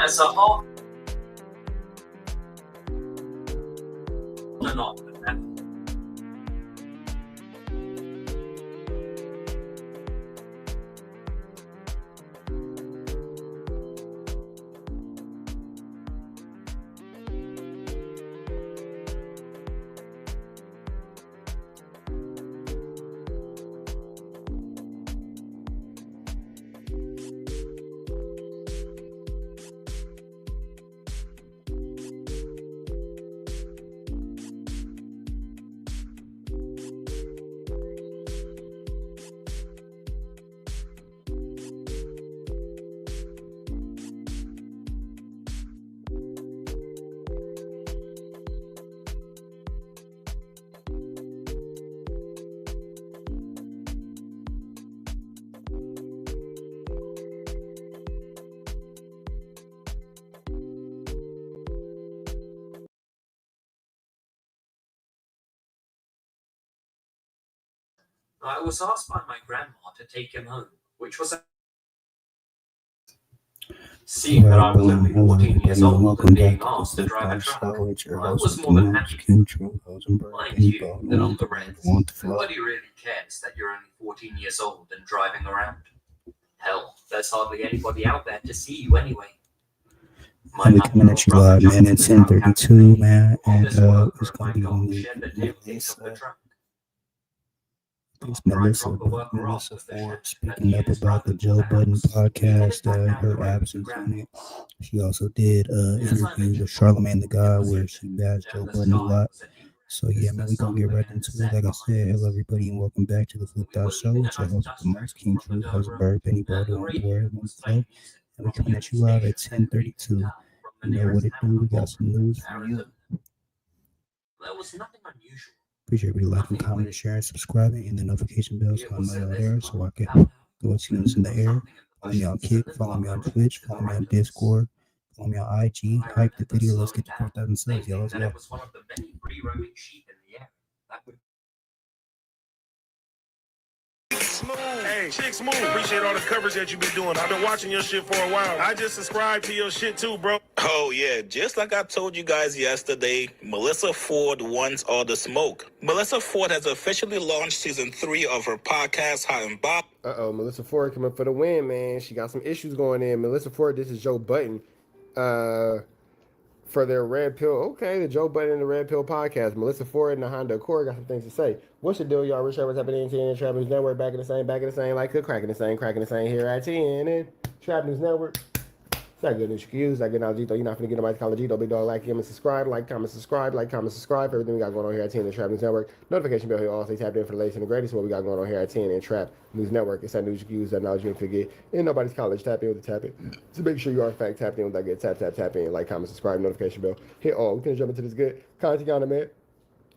as a whole, not. I was asked by my grandma to take him home, which was seeing that I was only 14 years old and being asked to drive a truck. I was more than happy. Mind you, that on the rent, nobody really cares that you're only 14 years old and driving around. Hell, there's hardly anybody out there to see you anyway. And we're coming at you live, man. It's 10:32, man, and it's gonna be on the It's Melysa Ford speaking up about the Joe Budden podcast, her absence on it. She also did an interview with Charlamagne the God where she bashed Joe Budden a lot. So yeah, man, we gonna get right into it. Like I said, hello everybody and welcome back to the Flipped Out Show. It's your host, the most King True, host Bird, Penny Bodo, on the word, on the flow. And we're coming at you live at 10:32. You know what it do? We got some news for you. There was nothing unusual. Appreciate everybody liking, commenting, sharing, subscribing, and the notification bell so I know y'all there so I can go see us in the air. Follow me on Kick, follow me on Twitch, follow me on Discord, follow me on IG. Hype the video, let's get to 4,000 subs, y'all. Let's go. Smooth. Hey, Chick Smooth. Appreciate all the coverage that you been doing. I've been watching your shit for a while. I just subscribed to your shit too, bro. Oh, yeah. Just like I told you guys yesterday, Melysa Ford wants all the smoke. Melysa Ford has officially launched season 3 of her podcast, Hot and Bob. Melysa Ford coming for the win, man. She got some issues going in. Melysa Ford, this is Joe Budden. For their Red Pill, okay, the Joe Budden and the Red Pill podcast. Melysa Ford and the Honda Accord got some things to say. What's the deal, y'all? Rich Evans happening in TNN Trap News Network, back in the same, like the cracking the same here at TNN Trap News Network. It's not good news you can use. I get Algito. You're not finna get nobody call Algito. Big dog, like, him, and subscribe. Like, comment, subscribe. Everything we got going on here at TNN Trap News Network. Notification bell here. Also tapped in for the latest and the greatest. What we got going on here at TNN Trap News Network. It's that news you can use. That knowledge you can forget. In nobody's college. Tap in with the tap it. So make sure you are in fact tapped in with that. Get tap in. Like, comment, subscribe. Notification bell. Hit all. We can jump into this good content on it, man.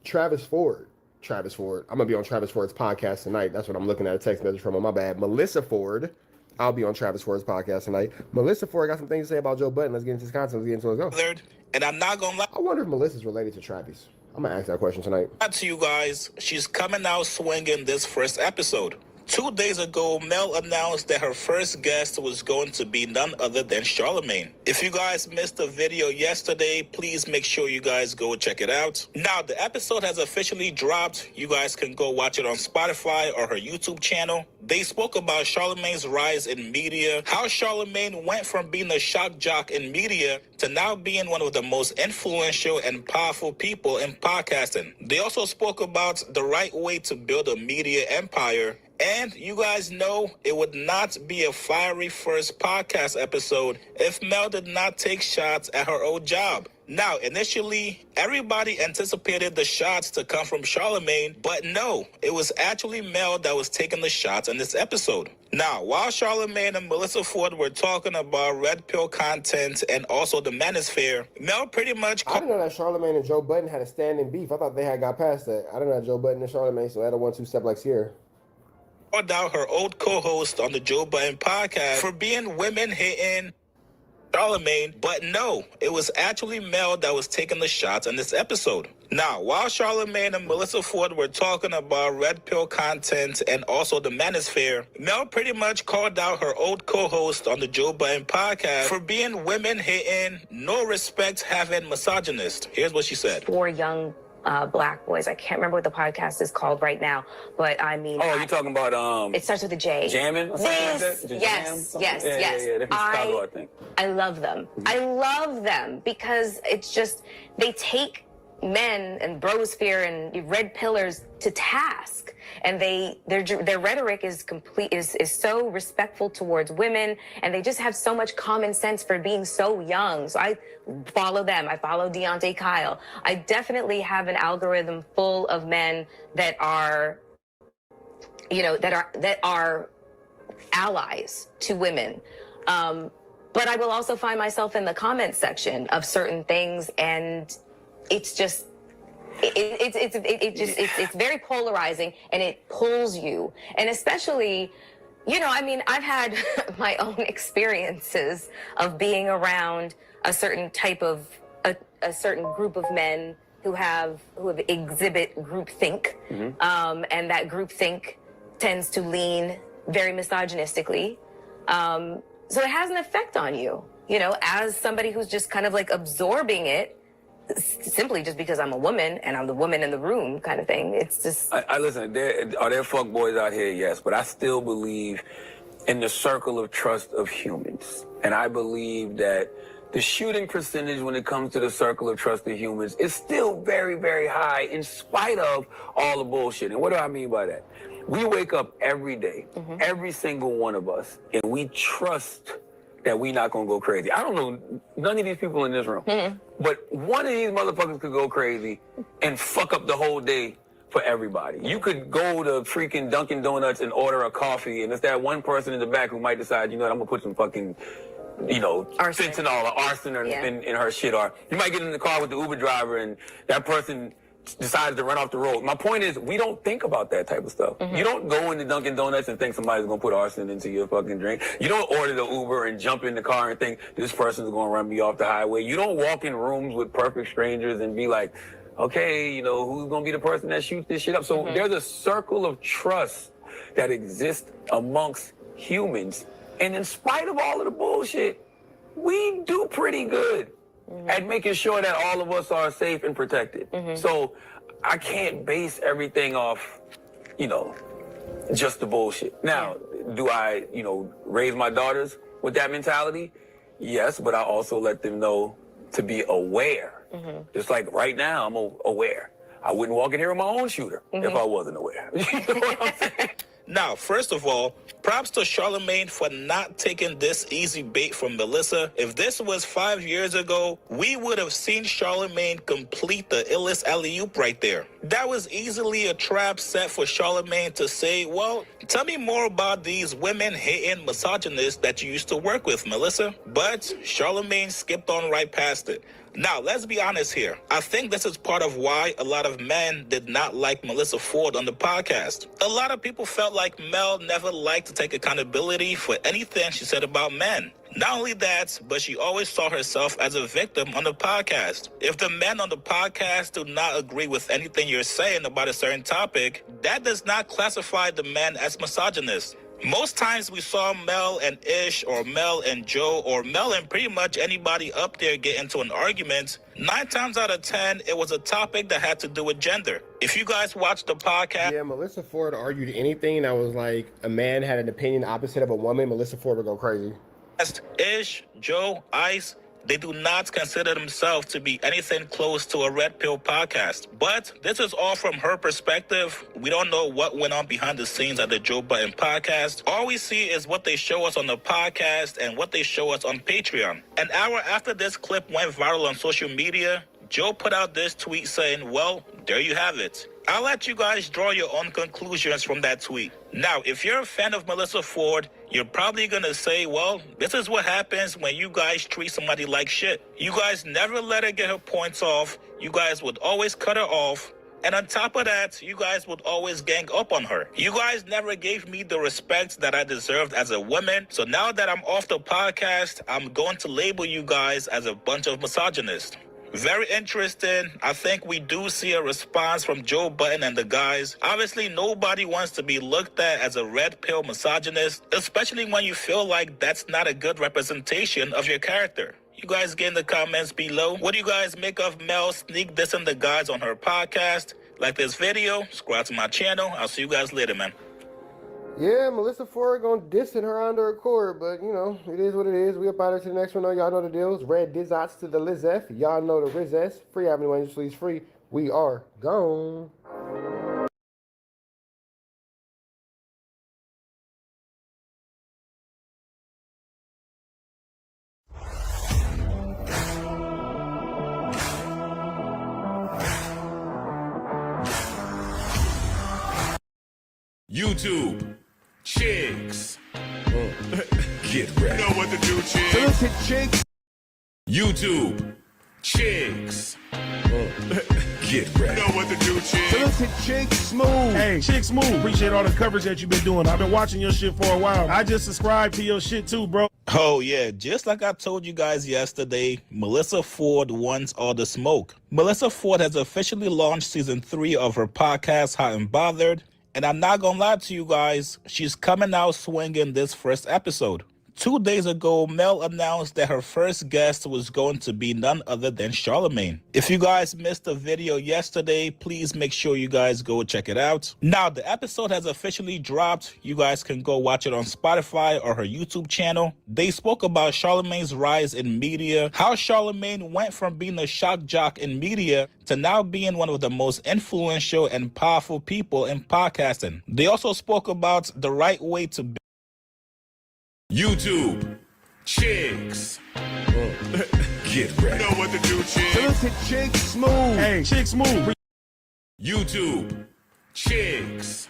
Travis Ford. I'm gonna be on Travis Ford's podcast tonight. That's what I'm looking at. A text message from him. My bad. Melysa Ford. I'll be on Travis Ford's podcast tonight. Melysa Ford got some things to say about Joe Budden. Let's get into this content. Let's go. And I'm not gonna lie. I wonder if Melissa's related to Travis. I'm gonna ask that question tonight. To you guys, she's coming out swinging this first episode. 2 days ago, Mel announced that her first guest was going to be none other than Charlamagne. If you guys missed the video yesterday, please make sure you guys go check it out. Now, the episode has officially dropped. You guys can go watch it on Spotify or her YouTube channel. They spoke about Charlamagne's rise in media, how Charlamagne went from being a shock jock in media to now being one of the most influential and powerful people in podcasting. They also spoke about the right way to build a media empire. And you guys know it would not be a fiery first podcast episode if Mel did not take shots at her old job. Now, initially, everybody anticipated the shots to come from Charlamagne, but no, it was actually Mel that was taking the shots in this episode. Now, while Charlamagne and Melysa Ford were talking about Red Pill content and also the Manosphere, Mel pretty much... I didn't know that Charlamagne and Joe Budden had a standing beef. I thought they had got past that. I didn't know that Joe Budden and Charlamagne, so they had a 1-2 step like Sierra. Called out her old co-host on the Joe Budden podcast for being women-hating. Charlemagne, but no, it was actually Mel that was taking the shots in this episode. Now, while Charlemagne and Melysa Ford were talking about red pill content and also the manosphere, Mel pretty much called out her old co-host on the Joe Budden podcast for being women-hating, no respect having misogynist. Here's what she said. 4 young black boys. I can't remember what the podcast is called right now, but I mean. Oh, you're talking about it starts with a J. Jamming? Yes, yes. Yeah, I think. I love them. I love them because it's just they take men and brosphere and red pillars to task, and their rhetoric is so respectful towards women, and they just have so much common sense for being so young. So I follow them. I follow Deontay Kyle. I definitely have an algorithm full of men that are, that are allies to women. But I will also find myself in the comments section of certain things, and it's just it's very polarizing, and it pulls you. And especially, I've had my own experiences of being around a certain type of a certain group of men who exhibit groupthink, and that groupthink tends to lean very misogynistically. So it has an effect on you, as somebody who's just kind of like absorbing it simply just because I'm a woman and I'm the woman in the room kind of thing. It's just... I listen, are there fuck boys out here? Yes, but I still believe in the circle of trust of humans. And I believe that the shooting percentage when it comes to the circle of trust of humans is still very, very high in spite of all the bullshit. And what do I mean by that? We wake up every day, every single one of us, and we trust that we not gonna go crazy. I don't know none of these people in this room, but one of these motherfuckers could go crazy and fuck up the whole day for everybody. You could go to freaking Dunkin' Donuts and order a coffee, and it's that one person in the back who might decide, I'm gonna put some fucking, fentanyl or arson in her shit. Or you might get in the car with the Uber driver and that person decides to run off the road. My point is, we don't think about that type of stuff. You don't go into Dunkin' Donuts and think somebody's gonna put arson into your fucking drink. You don't order the Uber and jump in the car and think this person's gonna run me off the highway. You don't walk in rooms with perfect strangers and be like, okay, who's gonna be the person that shoots this shit up? So there's a circle of trust that exists amongst humans. And in spite of all of the bullshit, we do pretty good at making sure that all of us are safe and protected. So I can't base everything off, just the bullshit. Now, do I, raise my daughters with that mentality? Yes, but I also let them know to be aware. Just like right now, I'm aware. I wouldn't walk in here with my own shooter if I wasn't aware. You know what I'm saying? Now, first of all, props to Charlemagne for not taking this easy bait from Melysa. If this was 5 years ago, we would have seen Charlemagne complete the illest alley-oop right there. That was easily a trap set for Charlemagne to say, well, tell me more about these women-hating misogynists that you used to work with, Melysa. But Charlemagne skipped on right past it. Now, let's be honest here. I think this is part of why a lot of men did not like Melysa Ford on the podcast. A lot of people felt like Mel never liked to take accountability for anything she said about men. Not only that, but she always saw herself as a victim on the podcast. If the men on the podcast do not agree with anything you're saying about a certain topic, that does not classify the men as misogynist. Most times we saw Mel and Ish or Mel and Joe or Mel and pretty much anybody up there get into an argument. 9 times out of 10, it was a topic that had to do with gender. If you guys watched the podcast... Yeah, Melysa Ford argued anything that was like a man had an opinion opposite of a woman, Melysa Ford would go crazy. Ish, Joe, Ice, they do not consider themselves to be anything close to a red pill podcast. But this is all from her perspective. We don't know what went on behind the scenes at the Joe Budden podcast. All we see is what they show us on the podcast and what they show us on Patreon. An hour after this clip went viral on social media, Joe put out this tweet saying, well, there you have it. I'll let you guys draw your own conclusions from that tweet. Now, if you're a fan of Melysa Ford, you're probably going to say, well, this is what happens when you guys treat somebody like shit. You guys never let her get her points off. You guys would always cut her off. And on top of that, you guys would always gang up on her. You guys never gave me the respect that I deserved as a woman. So now that I'm off the podcast, I'm going to label you guys as a bunch of misogynists. Very interesting. I think we do see a response from Joe Budden and the guys. Obviously, nobody wants to be looked at as a red pill misogynist, especially when you feel like that's not a good representation of your character. You guys get in the comments below. What do you guys make of Mel sneak dissing the guys on her podcast? Like this video, subscribe to my channel. I'll see you guys later, man. Yeah, Melysa Ford gonna diss in her under record, but you know, it is what it is. We up out to the next one. Y'all know the deals. Red Dizots to the Lizef. Y'all know the Rizess. Free Avenue Angels, please free. We are gone. YouTube. Chicks. Get ready. You know what to do, chicks. Listen, chicks. YouTube. Chicks. Get ready. You know what to do, chicks. Listen, chicks, smooth. Hey, Chick Smooth, appreciate all the coverage that you've been doing. I've been watching your shit for a while. I just subscribed to your shit too, bro. Oh yeah, just like I told you guys yesterday, Melysa Ford wants all the smoke. Melysa Ford has officially launched season 3 of her podcast, Hot and Bothered. And I'm not gonna lie to you guys, she's coming out swinging this first episode. 2 days ago, Mel announced that her first guest was going to be none other than Charlamagne. If you guys missed the video yesterday, please make sure you guys go check it out. Now, the episode has officially dropped. You guys can go watch it on Spotify or her YouTube channel. They spoke about Charlamagne's rise in media, how Charlamagne went from being a shock jock in media to now being one of the most influential and powerful people in podcasting. They also spoke about the right way to YouTube. Chicks. Get ready. You know what to do, chicks. Listen, chicks, smooth. Hey, Chick Smooth. YouTube. Chicks.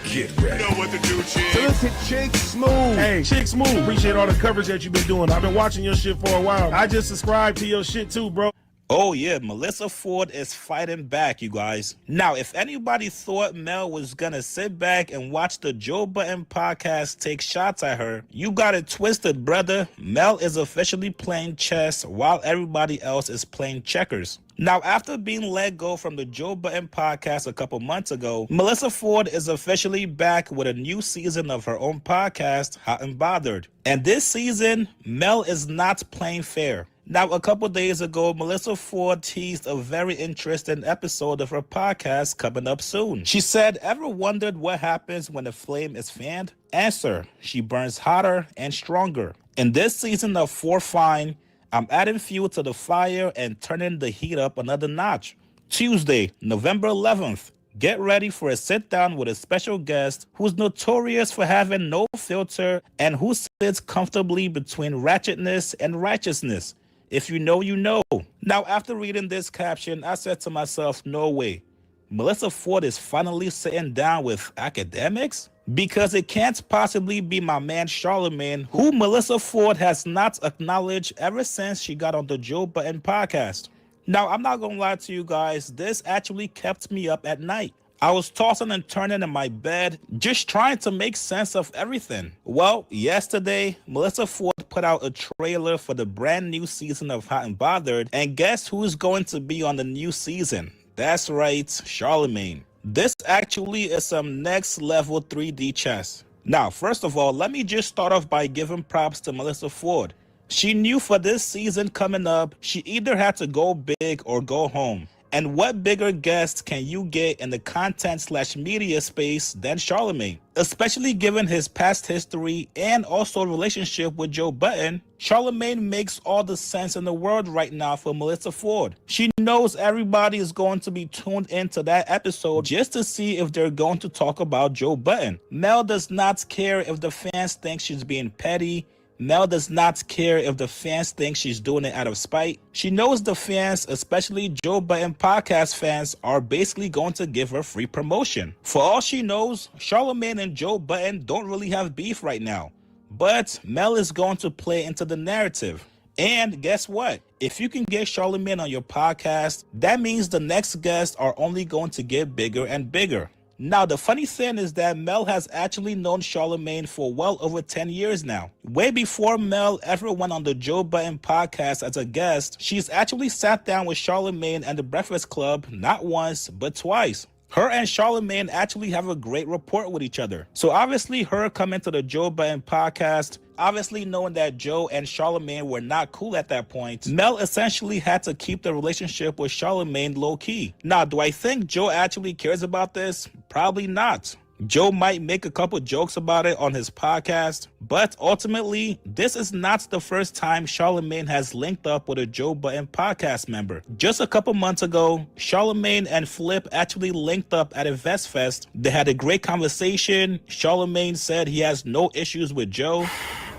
Get ready. You know what to do, chicks. Listen, chicks, smooth. Hey, Chick Smooth, appreciate all the coverage that you've been doing. I've been watching your shit for a while. I just subscribed to your shit too, bro. Oh yeah, Melysa Ford is fighting back, you guys. Now, if anybody thought Mel was gonna sit back and watch the Joe Budden podcast take shots at her, you got it twisted, brother. Mel is officially playing chess while everybody else is playing checkers. Now, after being let go from the Joe Budden podcast a couple months ago, Melysa Ford is officially back with a new season of her own podcast, Hot and Bothered. And this season, Mel is not playing fair. Now, a couple days ago, Melysa Ford teased a very interesting episode of her podcast coming up soon. She said, "Ever wondered what happens when a flame is fanned? Answer, she burns hotter and stronger. In this season of For Fine, I'm adding fuel to the fire and turning the heat up another notch. Tuesday, November 11th. Get ready for a sit-down with a special guest who's notorious for having no filter and who sits comfortably between ratchetness and righteousness. If you know, you know." Now, after reading this caption, I said to myself, no way. Melysa Ford is finally sitting down with academics? Because it can't possibly be my man Charlamagne, who Melysa Ford has not acknowledged ever since she got on the Joe Budden podcast. Now, I'm not gonna lie to you guys, this actually kept me up at night. I was tossing and turning in my bed, just trying to make sense of everything. Well, yesterday, Melysa Ford put out a trailer for the brand new season of Hot and Bothered, and guess who's going to be on the new season? That's right, Charlamagne. This actually is some next level 3D chess. Now, first of all, let me just start off by giving props to Melysa Ford. She knew for this season coming up, she either had to go big or go home. And what bigger guest can you get in the content/media space than Charlamagne? Especially given his past history and also relationship with Joe Budden, Charlamagne makes all the sense in the world right now for Melysa Ford. She knows everybody is going to be tuned into that episode just to see if they're going to talk about Joe Budden. Mel does not care if the fans think she's being petty. Mel does not care if the fans think she's doing it out of spite. She knows the fans, especially Joe Budden podcast fans, are basically going to give her free promotion. For all she knows, Charlamagne and Joe Budden don't really have beef right now. But Mel is going to play into the narrative. And guess what? If you can get Charlamagne on your podcast, that means the next guests are only going to get bigger and bigger. Now, the funny thing is that Mel has actually known Charlamagne for well over 10 years now. Way before Mel ever went on the Joe Budden podcast as a guest, she's actually sat down with Charlamagne and the Breakfast Club not once, but twice. Her and Charlamagne actually have a great rapport with each other. So obviously her coming to the Joe Budden podcast, obviously knowing that Joe and Charlamagne were not cool at that point, Mel essentially had to keep the relationship with Charlamagne low-key. Now, do I think Joe actually cares about this? Probably not. Joe might make a couple jokes about it on his podcast, but ultimately, this is not the first time Charlamagne has linked up with a Joe Budden podcast member. Just a couple months ago, Charlamagne and Flip actually linked up at a Vest Fest. They had a great conversation. Charlamagne said he has no issues with Joe.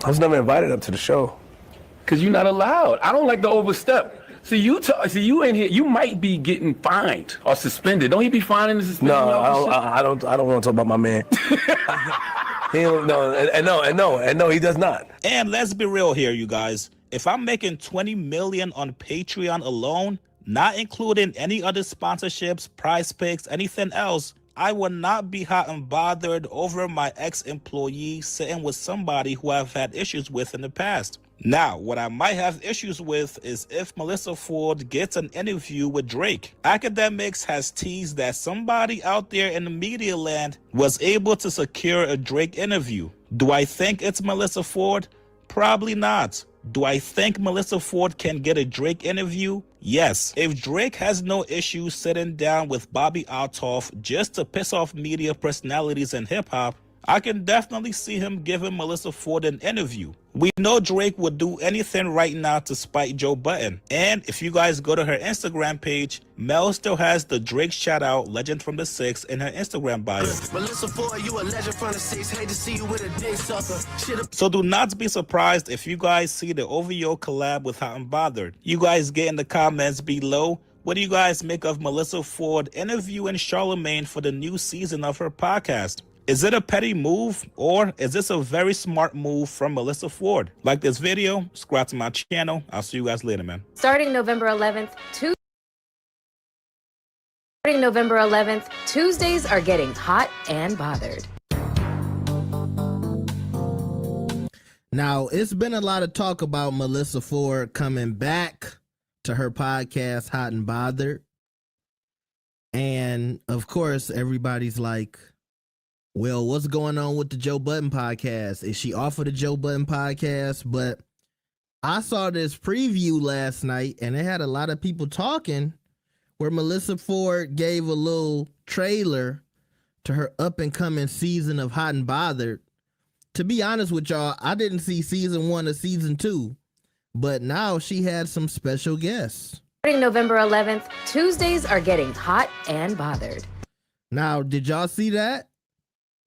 I was never invited up to the show. Cause you're not allowed. I don't like to overstep. See, you in here. You might be getting fined or suspended. Don't he be fined and suspended? No, I don't want to talk about my man. He don't, no, he does not. And let's be real here, you guys. If I'm making $20 million on Patreon alone, not including any other sponsorships, prize picks, anything else, I would not be hot and bothered over my ex-employee sitting with somebody who I've had issues with in the past. Now, what I might have issues with is if Melysa Ford gets an interview with Drake. Academics has teased that somebody out there in the media land was able to secure a Drake interview. Do I think it's Melysa Ford? Probably not. Do I think Melysa Ford can get a Drake interview? Yes. If Drake has no issue sitting down with Bobby Altoff just to piss off media personalities in hip-hop, I can definitely see him giving Melysa Ford an interview. We know Drake would do anything right now to spite Joe Budden. And if you guys go to her Instagram page, Mel still has the Drake shout out Legend from the Six in her Instagram bio. Melysa Ford, you a legend from the Six. Hate to see you with a dick sucker. So do not be surprised if you guys see the OVO collab with Hot and Bothered. You guys get in the comments below. What do you guys make of Melysa Ford interviewing Charlamagne for the new season of her podcast? Is it a petty move, or is this a very smart move from Melysa Ford? Like this video, subscribe to my channel. I'll see you guys later, man. Starting November 11th, Tuesdays are getting hot and bothered. Now, it's been a lot of talk about Melysa Ford coming back to her podcast, Hot and Bothered. And, of course, everybody's like, well, what's going on with the Joe Budden podcast? Is she off of the Joe Budden podcast? But I saw this preview last night, and it had a lot of people talking where Melysa Ford gave a little trailer to her up-and-coming season of Hot and Bothered. To be honest with y'all, I didn't see season 1 or season 2, but now she had some special guests. Starting November 11th, Tuesdays are getting hot and bothered. Now, did y'all see that?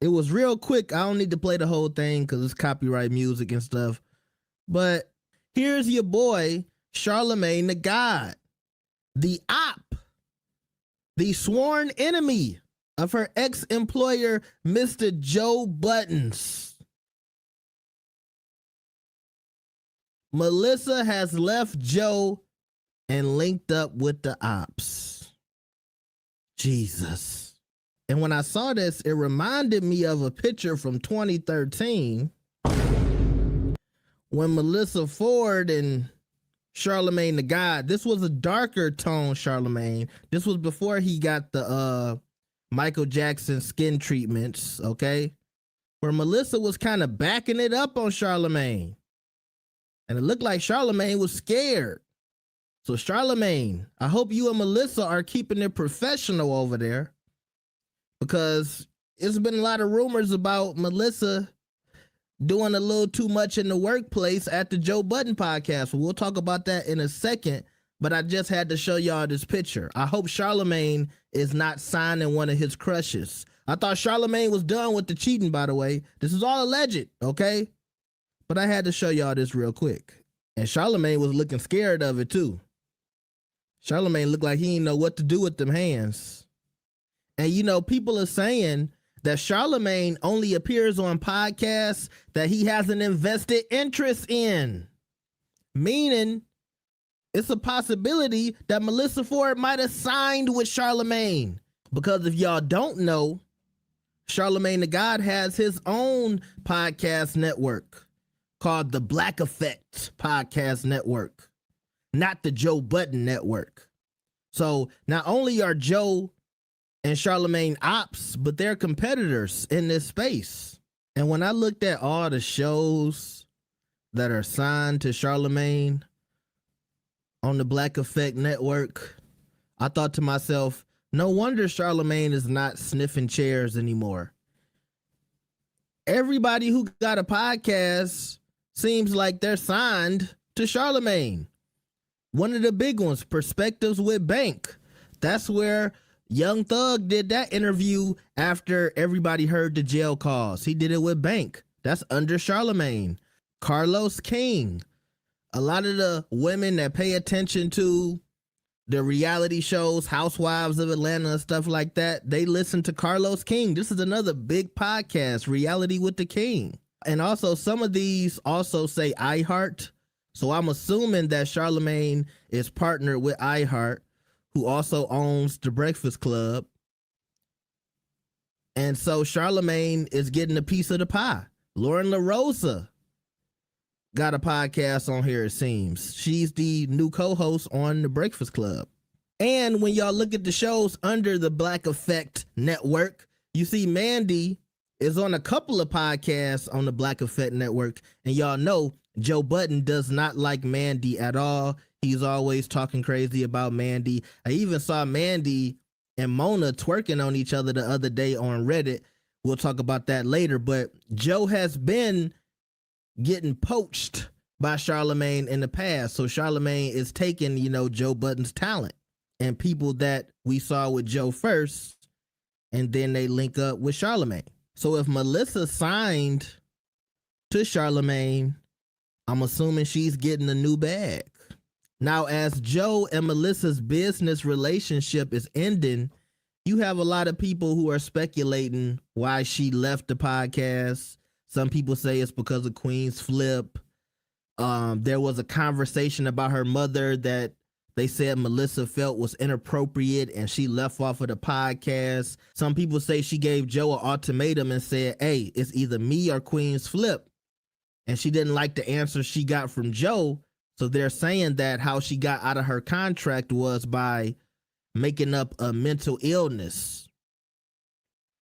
It was real quick. I don't need to play the whole thing because it's copyright music and stuff. But here's your boy, Charlamagne the God, the op, the sworn enemy of her ex-employer, Mr. Joe Buttons. Melysa has left Joe and linked up with the ops. Jesus. And when I saw this, it reminded me of a picture from 2013 when Melysa Ford and Charlamagne the God, this was a darker tone Charlamagne. This was before he got the Michael Jackson skin treatments, okay? Where Melysa was kind of backing it up on Charlamagne. And it looked like Charlamagne was scared. So Charlamagne, I hope you and Melysa are keeping it professional over there. Because it's been a lot of rumors about Melysa doing a little too much in the workplace at the Joe Budden podcast. We'll talk about that in a second, but I just had to show y'all this picture. I hope Charlamagne is not signing one of his crushes. I thought Charlamagne was done with the cheating, by the way. This is all alleged, okay? But I had to show y'all this real quick. And Charlamagne was looking scared of it, too. Charlamagne looked like he didn't know what to do with them hands. And, you know, people are saying that Charlamagne only appears on podcasts that he has an invested interest in. meaning it's a possibility that Melysa Ford might have signed with Charlemagne. Because if y'all don't know, Charlemagne the God has his own podcast network called the Black Effect Podcast Network, not the Joe Budden Network. So not only are Joe and Charlemagne ops, but they're competitors in this space. And when I looked at all the shows that are signed to Charlemagne on the Black Effect Network, I thought to myself, no wonder Charlemagne is not sniffing chairs anymore. Everybody who got a podcast seems like they're signed to Charlemagne. One of the big ones, Perspectives with Bank. That's where Young Thug did that interview after everybody heard the jail calls. He did it with Bank. That's under Charlemagne. Carlos King. A lot of the women that pay attention to the reality shows, Housewives of Atlanta and stuff like that, they listen to Carlos King. This is another big podcast, Reality with the King. And also some of these also say iHeart. So I'm assuming that Charlemagne is partnered with iHeart, who also owns The Breakfast Club. And so Charlemagne is getting a piece of the pie. Lauren LaRosa got a podcast on here, it seems. She's the new co-host on The Breakfast Club. And when y'all look at the shows under the Black Effect Network, you see Mandy is on a couple of podcasts on the Black Effect Network. And y'all know Joe Budden does not like Mandy at all. He's always talking crazy about Mandy. I even saw Mandy and Mona twerking on each other the other day on Reddit. We'll talk about that later. But Joe has been getting poached by Charlemagne in the past. So Charlemagne is taking, Joe Budden's talent and people that we saw with Joe first, and then they link up with Charlemagne. So if Melysa signed to Charlemagne, I'm assuming she's getting a new bag. Now, as Joe and Melissa's business relationship is ending, you have a lot of people who are speculating why she left the podcast. Some people say it's because of Queen's Flip. There was a conversation about her mother that they said Melysa felt was inappropriate and she left off of the podcast. Some people say she gave Joe an ultimatum and said, hey, it's either me or Queen's Flip. And she didn't like the answer she got from Joe. So they're saying that how she got out of her contract was by making up a mental illness.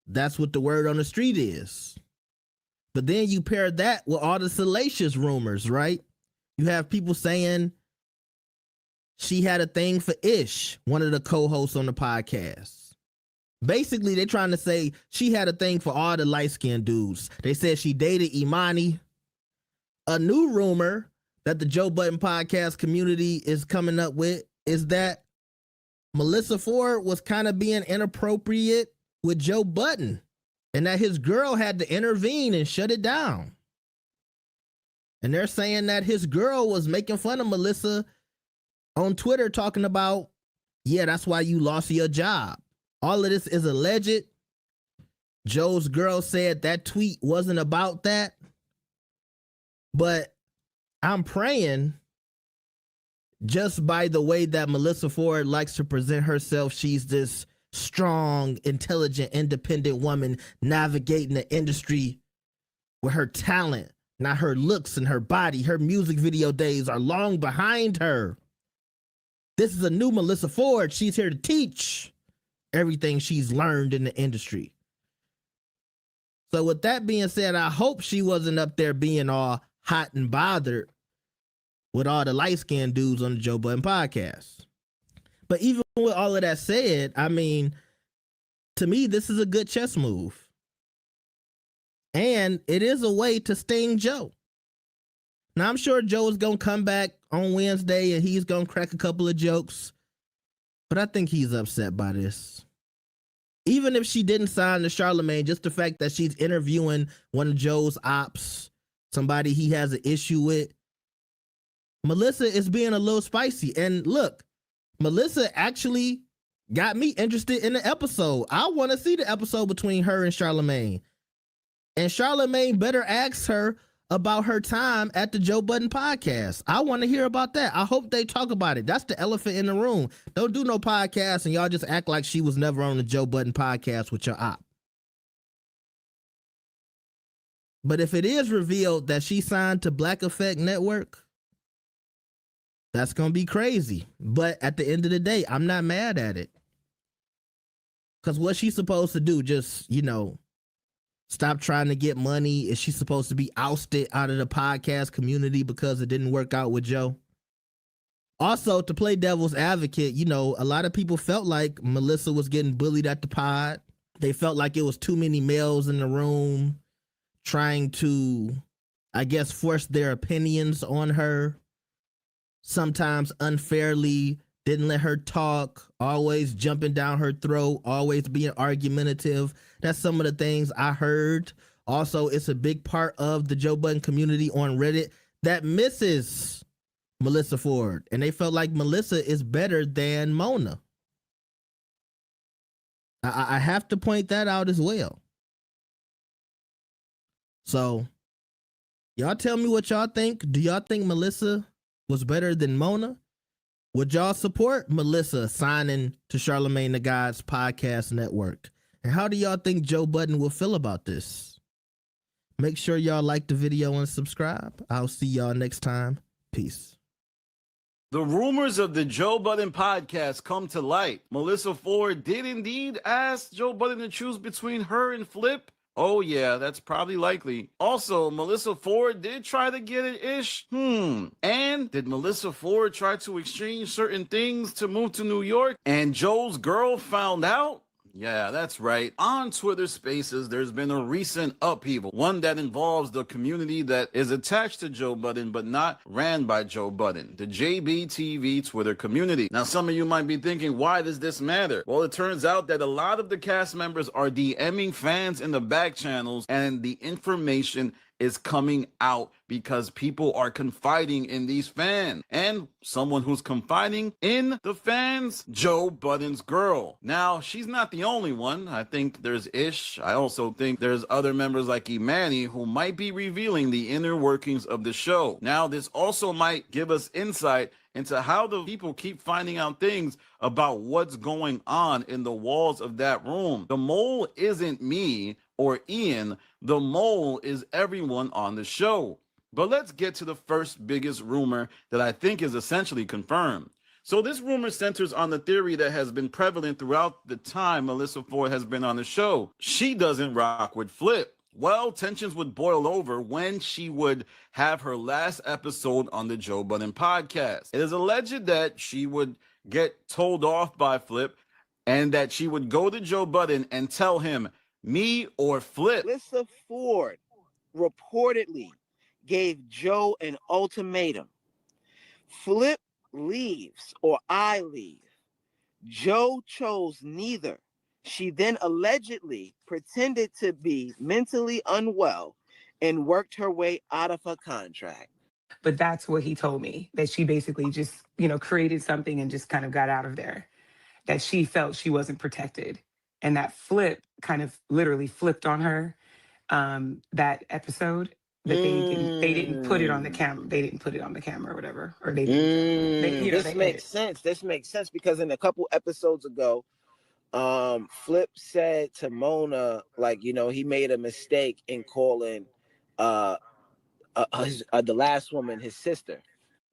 That's what the word on the street is. But then you pair that with all the salacious rumors, right? You have people saying she had a thing for Ish, one of the co-hosts on the podcast. Basically, they're trying to say she had a thing for all the light-skinned dudes. They said she dated Imani. A new rumor that the Joe Budden podcast community is coming up with is that Melysa Ford was kind of being inappropriate with Joe Budden and that his girl had to intervene and shut it down. And they're saying that his girl was making fun of Melysa on Twitter talking about, yeah, that's why you lost your job. All of this is alleged. Joe's girl said that tweet wasn't about that. But I'm praying, just by the way that Melysa Ford likes to present herself, she's this strong, intelligent, independent woman navigating the industry with her talent, not her looks and her body. Her music video days are long behind her. This is a new Melysa Ford. She's here to teach everything she's learned in the industry. So with that being said, I hope she wasn't up there being all hot and bothered with all the light-skinned dudes on the Joe Budden podcast. But even with all of that said, I mean, to me, this is a good chess move. And it is a way to sting Joe. Now, I'm sure Joe is going to come back on Wednesday and he's going to crack a couple of jokes. But I think he's upset by this. Even if she didn't sign to Charlemagne, just the fact that she's interviewing one of Joe's ops, somebody he has an issue with, Melysa is being a little spicy. And look, Melysa actually got me interested in the episode. I want to see the episode between her and Charlemagne. And Charlemagne better ask her about her time at the Joe Budden podcast. I want to hear about that. I hope they talk about it. That's the elephant in the room. Don't do no podcast and y'all just act like she was never on the Joe Budden podcast with your op. But if it is revealed that she signed to Black Effect Network, that's going to be crazy. But at the end of the day, I'm not mad at it. Because what's she supposed to do? Just, stop trying to get money? Is she supposed to be ousted out of the podcast community because it didn't work out with Joe? Also, to play devil's advocate, a lot of people felt like Melysa was getting bullied at the pod. They felt like it was too many males in the room trying to, I guess, force their opinions on her. Sometimes unfairly, didn't let her talk, always jumping down her throat, always being argumentative. That's some of the things I heard. Also, it's a big part of the Joe Budden community on Reddit that misses Melysa Ford. And they felt like Melysa is better than Mona. I have to point that out as well. So, y'all tell me what y'all think. Do y'all think Melysa was better than Mona? Would y'all support Melysa signing to Charlamagne the God's podcast network? And how do y'all think Joe Budden will feel about this? Make sure y'all like the video and subscribe. I'll see y'all next time. Peace. The rumors of the Joe Budden podcast come to light. Melysa Ford did indeed ask Joe Budden to choose between her and Flip. Oh yeah, that's probably likely. Also, Melysa Ford did try to get an ish. And did Melysa Ford try to exchange certain things to move to New York? And Joe's girl found out? Yeah, that's right. On Twitter Spaces, there's been a recent upheaval, one that involves the community that is attached to Joe Budden but not ran by Joe Budden, the JBTV Twitter community. Now, some of you might be thinking, why does this matter? Well, it turns out that a lot of the cast members are DMing fans in the back channels, and the information is coming out because people are confiding in these fans. And someone who's confiding in the fans, Joe Budden's girl. Now, she's not the only one. I think there's Ish. I also think there's other members like Imani who might be revealing the inner workings of the show. Now, this also might give us insight into how the people keep finding out things about what's going on in the walls of that room. The mole isn't me or Ian. The mole is everyone on the show. But let's get to the first biggest rumor that I think is essentially confirmed. So this rumor centers on the theory that has been prevalent throughout the time Melysa Ford has been on the show. She doesn't rock with Flip. Well, tensions would boil over when she would have her last episode on the Joe Budden podcast. It is alleged that she would get told off by Flip and that she would go to Joe Budden and tell him, me or Flip. Melysa Ford reportedly gave Joe an ultimatum. Flip leaves or I leave. Joe chose neither. She then allegedly pretended to be mentally unwell and worked her way out of her contract. But that's what he told me, that she basically just, created something and just kind of got out of there, that she felt she wasn't protected. And that Flip kind of literally flipped on her, that episode, that they didn't put it on the camera. They didn't put it on the camera or whatever. Or they didn't. This makes sense. This makes sense because in a couple episodes ago, Flip said to Mona, he made a mistake in calling the last woman his sister.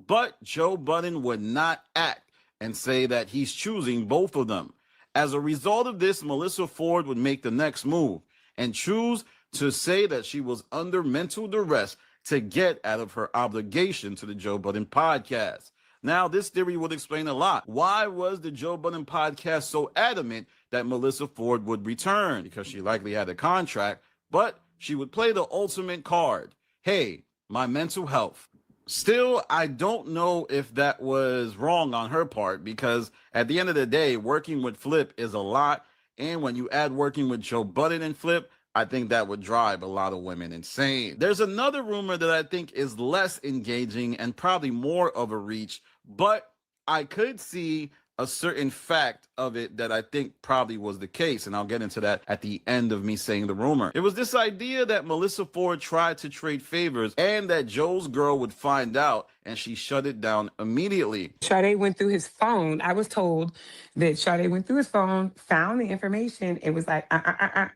But Joe Budden would not act and say that he's choosing both of them. As a result of this, Melysa Ford would make the next move and choose to say that she was under mental duress to get out of her obligation to the Joe Budden podcast. Now, this theory would explain a lot. Why was the Joe Budden podcast so adamant that Melysa Ford would return? Because she likely had a contract, but she would play the ultimate card. Hey, my mental health. Still, I don't know if that was wrong on her part, because at the end of the day, working with Flip is a lot. And when you add working with Joe Budden and Flip, I think that would drive a lot of women insane. There's another rumor that I think is less engaging and probably more of a reach, but I could see a certain fact of it that I think probably was the case, and I'll get into that at the end of me saying the rumor. It was this idea that Melysa Ford tried to trade favors and that Joe's girl would find out, and she shut it down immediately. Sade went through his phone. I was told that Sade went through his phone, found the information, and was like,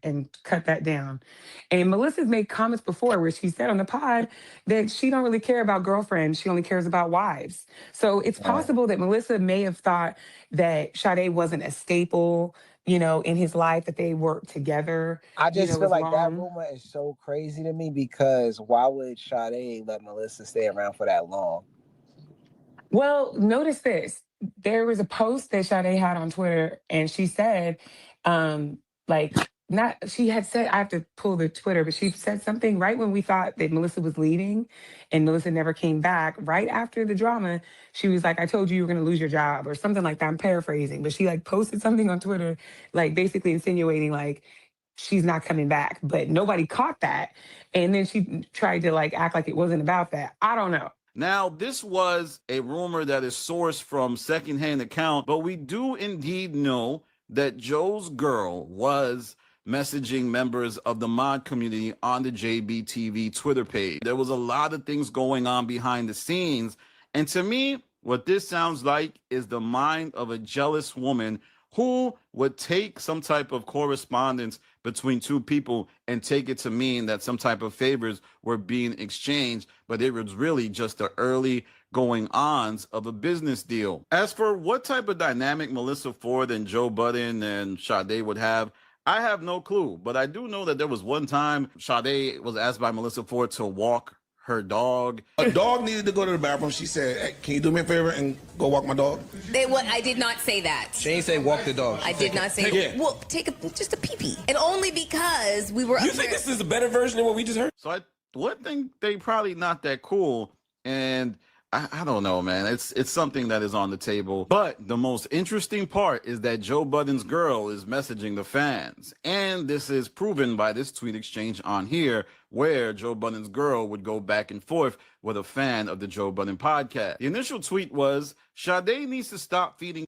and cut that down. And Melissa's made comments before where she said on the pod that she don't really care about girlfriends. She only cares about wives. So it's possible that Melissa may have thought that Sade wasn't a staple, in his life, that they worked together. I just feel like that long. rumor is so crazy to me because why would Sade let Melissa stay around for that long? Well, notice this. There was a post that Sade had on Twitter, and she said, she had said, I have to pull the Twitter, but she said something right when we thought that Melissa was leaving and Melissa never came back. Right after the drama, she was like, I told you were going to lose your job or something like that. I'm paraphrasing, but she posted something on Twitter, basically insinuating she's not coming back, but nobody caught that. And then she tried to act like it wasn't about that. I don't know. Now, this was a rumor that is sourced from secondhand account, but we do indeed know that Joe's girl was messaging members of the mod community on the JBTV Twitter page. There was a lot of things going on behind the scenes. And to me, what this sounds like is the mind of a jealous woman who would take some type of correspondence between two people and take it to mean that some type of favors were being exchanged, but it was really just the early going-ons of a business deal. As for what type of dynamic Melysa Ford and Joe Budden and Sade would have, I have no clue, but I do know that there was one time Sade was asked by Melysa Ford to walk her dog. A dog needed to go to the bathroom. She said, hey, can you do me a favor and go walk my dog? I did not say that. She ain't say walk the dog. I did not say that. Well, just a pee-pee. And only because we were You think this is a better version than what we just heard? So I would think they probably not that cool. And I don't know, man. It's something that is on the table. But the most interesting part is that Joe Budden's girl is messaging the fans. And this is proven by this tweet exchange on here, where Joe Budden's girl would go back and forth with a fan of the Joe Budden podcast. The initial tweet was, Sade needs to stop feeding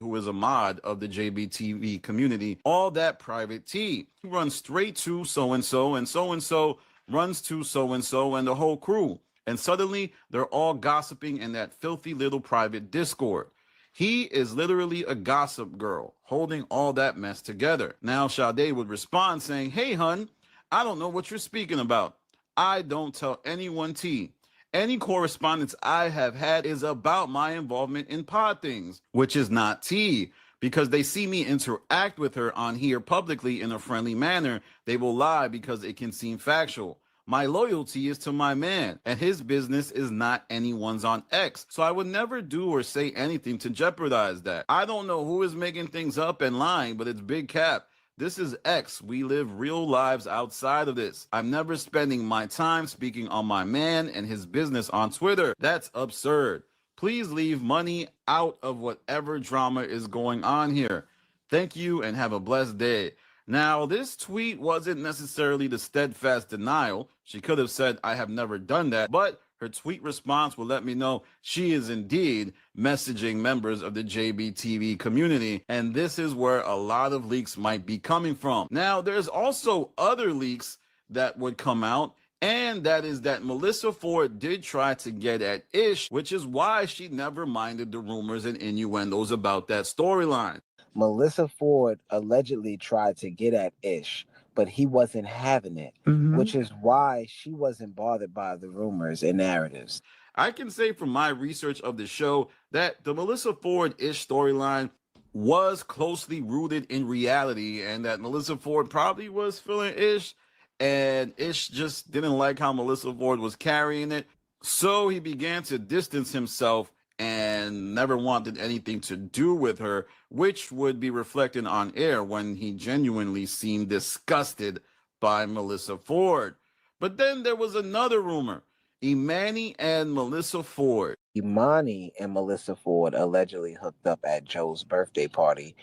who is a mod of the JBTV community all that private tea. He runs straight to so-and-so, and so-and-so runs to so-and-so and the whole crew. And suddenly, they're all gossiping in that filthy little private Discord. He is literally a gossip girl, holding all that mess together. Now, Sade would respond saying, hey, hun, I don't know what you're speaking about. I don't tell anyone tea. Any correspondence I have had is about my involvement in pod things, which is not tea. Because they see me interact with her on here publicly in a friendly manner, they will lie because it can seem factual. My loyalty is to my man, and his business is not anyone's on X. So I would never do or say anything to jeopardize that. I don't know who is making things up and lying, but it's big cap. This is X. We live real lives outside of this. I'm never spending my time speaking on my man and his business on Twitter. That's absurd. Please leave money out of whatever drama is going on here. Thank you and have a blessed day. Now, this tweet wasn't necessarily the steadfast denial. She could have said, I have never done that, but her tweet response will let me know she is indeed messaging members of the JBTV community, and this is where a lot of leaks might be coming from. Now, there's also other leaks that would come out, and that is that Melysa Ford did try to get at Ish, which is why she never minded the rumors and innuendos about that storyline. Melysa Ford allegedly tried to get at Ish, but he wasn't having it, which is why she wasn't bothered by the rumors and narratives. I can say from my research of the show that the Melysa Ford Ish storyline was closely rooted in reality, and that Melysa Ford probably was feeling Ish, and Ish just didn't like how Melysa Ford was carrying it. So he began to distance himself and never wanted anything to do with her, which would be reflected on air when he genuinely seemed disgusted by Melysa Ford. But then there was another rumor. Imani and Melysa Ford. Imani and Melysa Ford allegedly hooked up at Joe's birthday party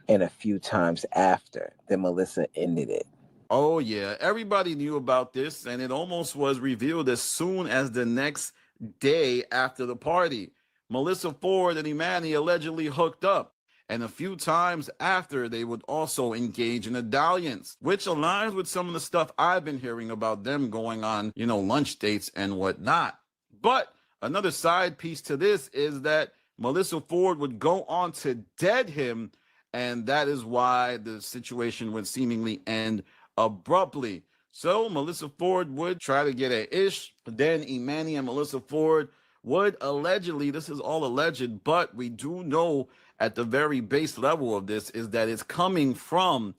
and a few times after. Then Melysa ended it. Oh yeah, everybody knew about this, and it almost was revealed as soon as the next day after the party. Melysa Ford and Imani allegedly hooked up. and a few times after, they would also engage in a dalliance, which aligns with some of the stuff I've been hearing about them going on, lunch dates and whatnot. But another side piece to this is that Melysa Ford would go on to dead him, and that is why the situation would seemingly end abruptly. So Melysa Ford would try to get at Ish, but then Imani and Melysa Ford would allegedly, this is all alleged, but we do know at the very base level of this is that it's coming from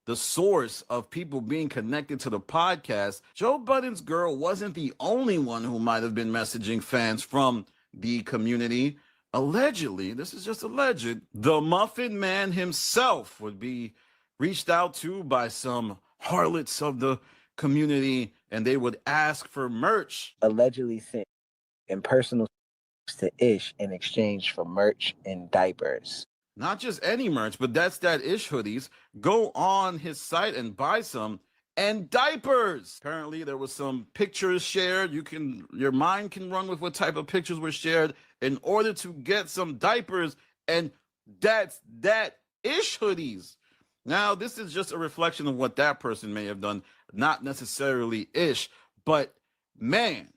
the source of people being connected to the podcast. Joe Budden's girl wasn't the only one who might have been messaging fans from the community. Allegedly, this is just alleged, the Muffin Man himself would be reached out to by some harlots of the community, and they would ask for merch. Allegedly sent in personal to Ish in exchange for merch and diapers. Not just any merch, but that's that Ish hoodies. Go on his site and buy some, and diapers. Apparently there was some pictures shared. Your mind can run with what type of pictures were shared in order to get some diapers, and that's that Ish hoodies. Now, this is just a reflection of what that person may have done, not necessarily Ish, but man,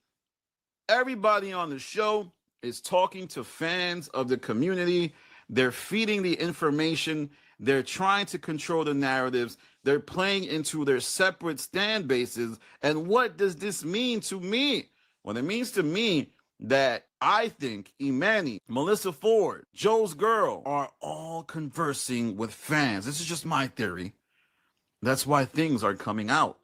everybody on the show is talking to fans of the community. They're feeding the information. They're trying to control the narratives. They're playing into their separate stand bases. And what does this mean to me? Well, it means to me that I think Imani, Melysa Ford, Joe's girl are all conversing with fans. This is just my theory. That's why things are coming out.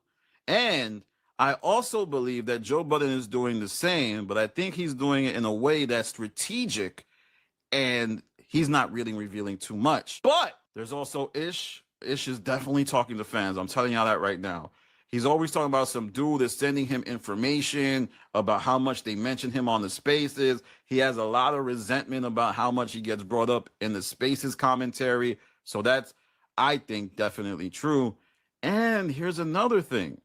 And I also believe that Joe Budden is doing the same, but I think he's doing it in a way that's strategic, and he's not really revealing too much. But there's also Ish. Ish is definitely talking to fans. I'm telling y'all that right now. He's always talking about some dude that's sending him information about how much they mention him on the spaces. He has a lot of resentment about how much he gets brought up in the spaces commentary. So that's, I think, definitely true. And here's another thing.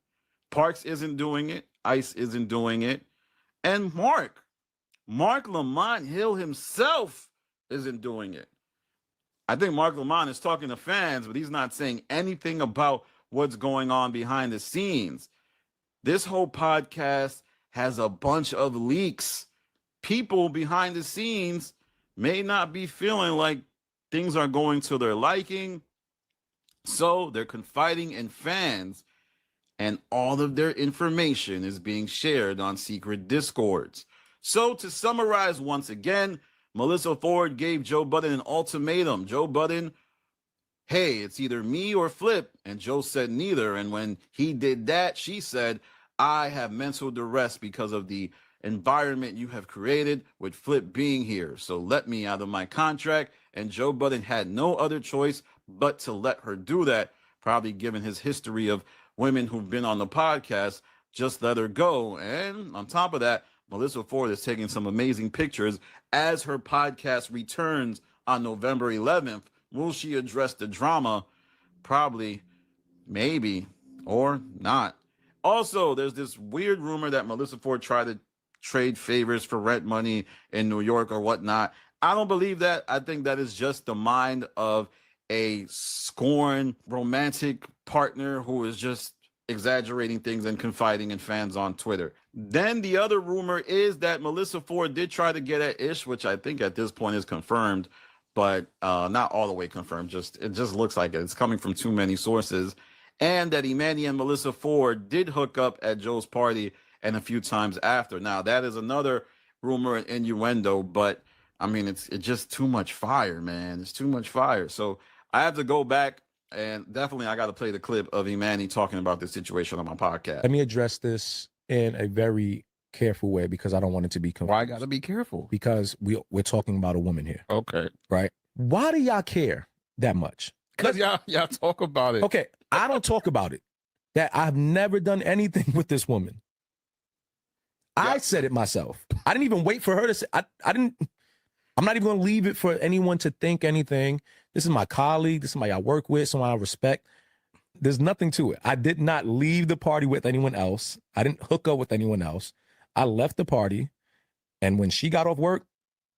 Parks isn't doing it. Ice isn't doing it. And Mark Lamont Hill himself isn't doing it. I think Mark Lamont is talking to fans, but he's not saying anything about what's going on behind the scenes. This whole podcast has a bunch of leaks. People behind the scenes may not be feeling like things are going to their liking. So they're confiding in fans, and all of their information is being shared on secret discords. So to summarize once again, Melysa Ford gave Joe Budden an ultimatum. Joe Budden, hey, it's either me or Flip. And Joe said neither. And when he did that, she said, I have mental duress because of the environment you have created with Flip being here. So let me out of my contract. And Joe Budden had no other choice but to let her do that, probably given his history of women who've been on the podcast. Just let her go. And on top of that, Melysa Ford is taking some amazing pictures as her podcast returns on November 11th. Will she address the drama? Probably, maybe, or not. Also, there's this weird rumor that Melysa Ford tried to trade favors for rent money in New York or whatnot. I don't believe that. I think that is just the mind of a scorned romantic partner who is just exaggerating things and confiding in fans on Twitter. Then the other rumor is that Melysa Ford did try to get at Ish, which I think at this point is confirmed, but not all the way confirmed. It just looks like it. It's coming from too many sources. And that Imani and Melysa Ford did hook up at Joe's party and a few times after. Now, that is another rumor and innuendo, but I mean, it's just too much fire, man. It's too much fire. So I have to go back, and definitely I got to play the clip of Imani talking about this situation on my podcast. Let me address this in a very careful way because I don't want it to be confused. Why I got to be careful? Because we're talking about a woman here. Okay. Right? Why do y'all care that much? Because y'all talk about it. Okay, I don't talk about it. That I've never done anything with this woman. I said it myself. I didn't even wait for her to say. I'm not even going to leave it for anyone to think anything. This is my colleague. This is somebody I work with, someone I respect. There's nothing to it. I did not leave the party with anyone else. I didn't hook up with anyone else. I left the party, and when she got off work,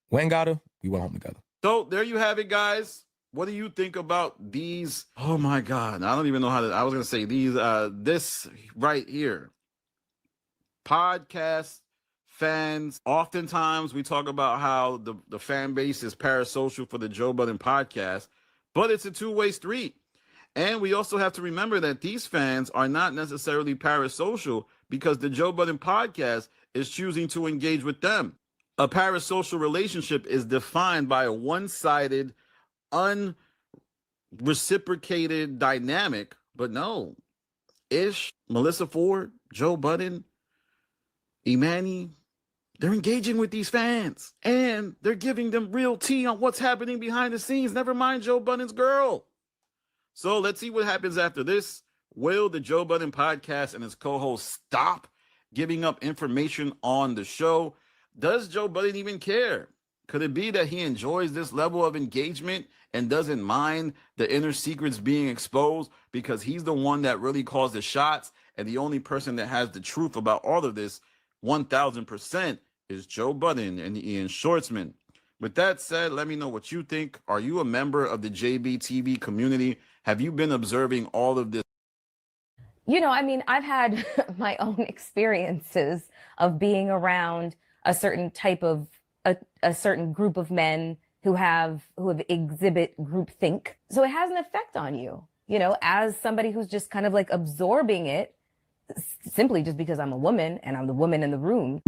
went and got her, we went home together. So there you have it, guys. what do you think about these? Oh my God, I don't even know how to. I was gonna say these. This right here. Podcast fans. Oftentimes we talk about how the fan base is parasocial for the Joe Budden podcast, but it's a two-way street. And we also have to remember that these fans are not necessarily parasocial because the Joe Budden podcast is choosing to engage with them. A parasocial relationship is defined by a one-sided, unreciprocated dynamic, but no. Ish, Melysa Ford, Joe Budden, Imani, they're engaging with these fans and they're giving them real tea on what's happening behind the scenes. Never mind Joe Budden's girl. So let's see what happens after this. Will the Joe Budden podcast and his co-host stop giving up information on the show? Does Joe Budden even care? Could it be that he enjoys this level of engagement and doesn't mind the inner secrets being exposed because he's the one that really calls the shots and the only person that has the truth about all of this 1000% is Joe Budden and Ian Schwartzman. With that said, let me know what you think. Are you a member of the JBTV community? Have you been observing all of this? You know, I mean, I've had my own experiences of being around a certain type of a certain group of men who exhibit groupthink. So it has an effect on you, you know, as somebody who's just kind of like absorbing it simply just because I'm a woman and I'm the woman in the room.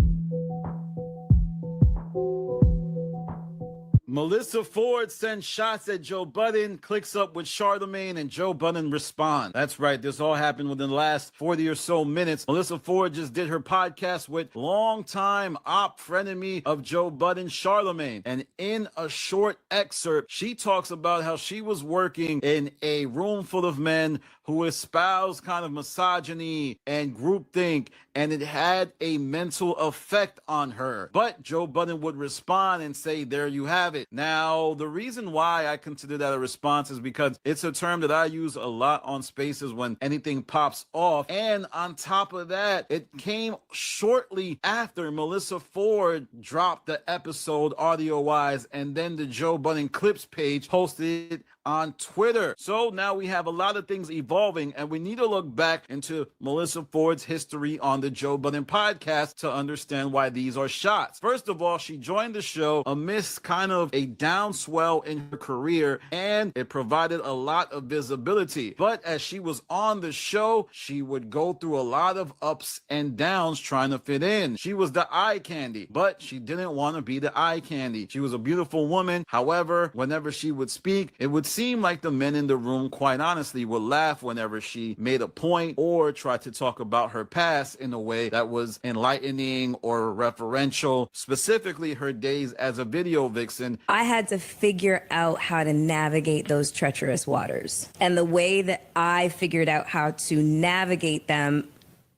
Melysa Ford sends shots at Joe Budden, clicks up with Charlemagne, and Joe Budden responds. That's right. This all happened within the last 40 or so minutes. Melysa Ford just did her podcast with longtime frenemy of Joe Budden, Charlemagne. And in a short excerpt, she talks about how she was working in a room full of men who espouse kind of misogyny and groupthink, and it had a mental effect on her. But Joe Budden would respond and say, there you have it. Now, the reason why I consider that a response is because it's a term that I use a lot on Spaces when anything pops off. And on top of that, it came shortly after Melysa Ford dropped the episode audio-wise, and then the Joe Budden Clips page posted it on Twitter. So now we have a lot of things evolving, and we need to look back into Melysa Ford's history on the Joe Budden podcast to understand why these are shots. First of all, she joined the show amidst kind of a downswell in her career, and it provided a lot of visibility. But as she was on the show, she would go through a lot of ups and downs trying to fit in. She was the eye candy, but she didn't want to be the eye candy. She was a beautiful woman. However, whenever she would speak, it would seem like the men in the room, quite honestly, would laugh whenever she made a point or tried to talk about her past in a way that was enlightening or referential, specifically her days as a video vixen. I had to figure out how to navigate those treacherous waters. And the way that I figured out how to navigate them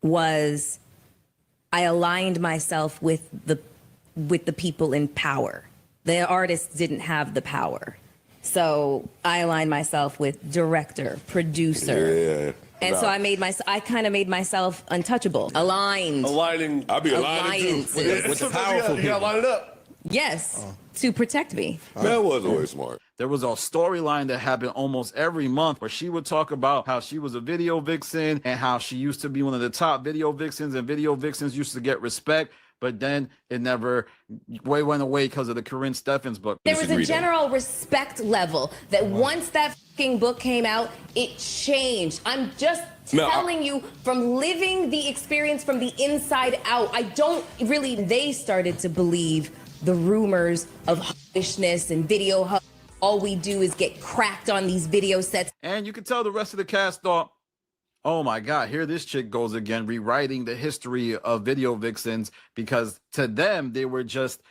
was I aligned myself with the people in power. The artists didn't have the power. So I aligned myself with director, producer. Yeah. And so I kind of made myself untouchable. Aligning. I'll be aligning too. With the powerful You gotta line it up. Yes, to protect me. That was always smart. There was a storyline that happened almost every month where she would talk about how she was a video vixen and how she used to be one of the top video vixens, and video vixens used to get respect. But then it never went away because of the Corinne Steffens book. There was a general respect level that once that fucking book came out, it changed. I'm just telling you from living the experience from the inside out. They started to believe the rumors of hushishness and video. All we do is get cracked on these video sets. And you could tell the rest of the cast thought, oh my God, here this chick goes again, rewriting the history of video vixens, because to them, they were just,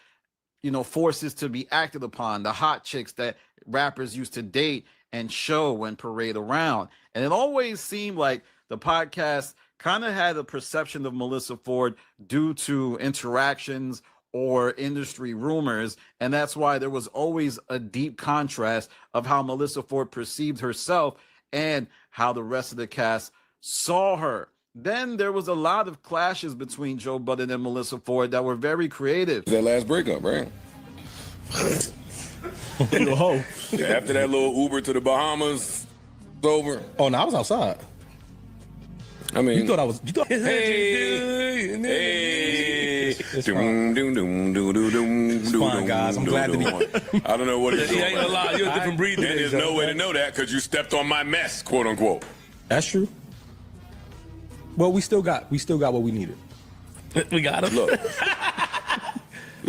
forces to be acted upon, the hot chicks that rappers used to date and show and parade around. And it always seemed like the podcast kind of had a perception of Melysa Ford due to interactions or industry rumors. And that's why there was always a deep contrast of how Melysa Ford perceived herself and how the rest of the cast saw her. Then there was a lot of clashes between Joe Budden and Melysa Ford that were very creative. That last breakup, right? You a hoe. Yeah, after that little Uber to the Bahamas was over. Oh, no, I was outside. I mean, You thought I was. You thought. hey. It's fine. It's fine, guys. I'm glad to be. I don't know what he's doing. You ain't gonna lie. You're a different breed. And today, there's Joe. no way to know that because you stepped on my mess, quote unquote. That's true. Well, we still got what we needed. We got him. Look,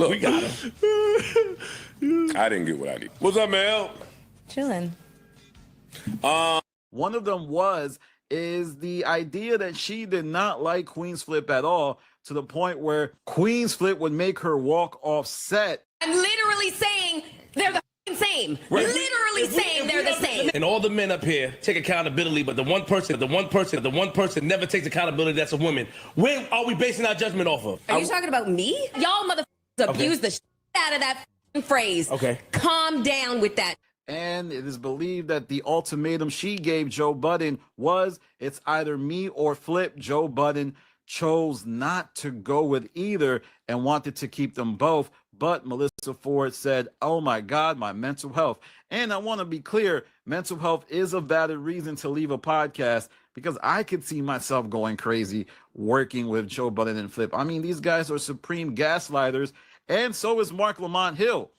We got him. I didn't get what I need. What's up, Mel? Chilling. One of them is the idea that she did not like Queen's Flip at all, to the point where Queen's Flip would make her walk off set. I'm literally saying they're the same. Literally saying they're the same. And all the men up here take accountability, but the one person never takes accountability. That's a woman. When are we basing our judgment off of? Are you talking about me? Y'all motherfuckers abuse the shit out of that phrase. Okay. Calm down with that. And it is believed that the ultimatum she gave Joe Budden was, it's either me or Flip. Joe Budden chose not to go with either and wanted to keep them both. But Melysa Ford said, oh my God, my mental health. And I want to be clear, mental health is a valid reason to leave a podcast, because I could see myself going crazy working with Joe Budden and Flip. I mean, these guys are supreme gaslighters, and so is Mark Lamont Hill.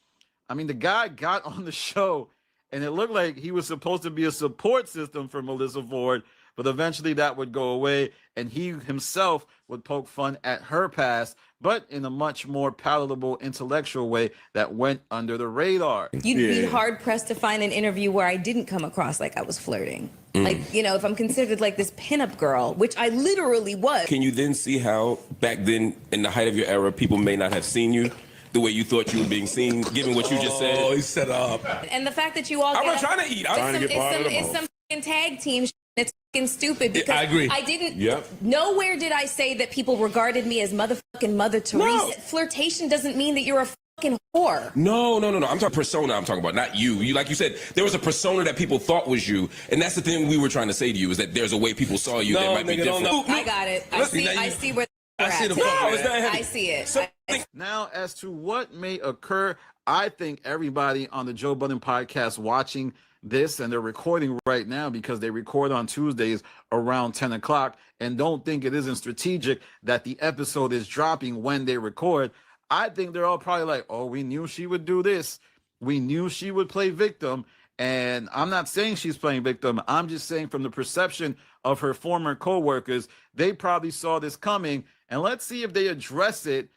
I mean, the guy got on the show and it looked like he was supposed to be a support system for Melysa Ford, but eventually that would go away and he himself would poke fun at her past, but in a much more palatable, intellectual way that went under the radar. You'd be hard pressed to find an interview where I didn't come across like I was flirting. Like, you know, if I'm considered like this pinup girl, which I literally was. Can you then see how back then, in the height of your era, people may not have seen you the way you thought you were being seen, given what you just said? Oh, he set up. And the fact that you all I'm get not trying to eat. I'm trying to get part of the it's some fucking tag team shit. It's fucking stupid because I agree. I didn't. Yep. Nowhere did I say that people regarded me as motherfucking Mother Teresa. No. Flirtation doesn't mean that you're a fucking whore. No. I'm talking persona. I'm talking about, not you. You, like you said, there was a persona that people thought was you, and that's the thing we were trying to say to you, is that there's a way people saw you that might be different. I got it. I see where. I see it. Now, as to what may occur, I think everybody on the Joe Budden podcast watching this, and they're recording right now because they record on Tuesdays around 10 o'clock, and don't think it isn't strategic that the episode is dropping when they record. I think they're all probably like, oh, we knew she would do this. We knew she would play victim. And I'm not saying she's playing victim. I'm just saying from the perception of her former co-workers, they probably saw this coming. And let's see if they address it.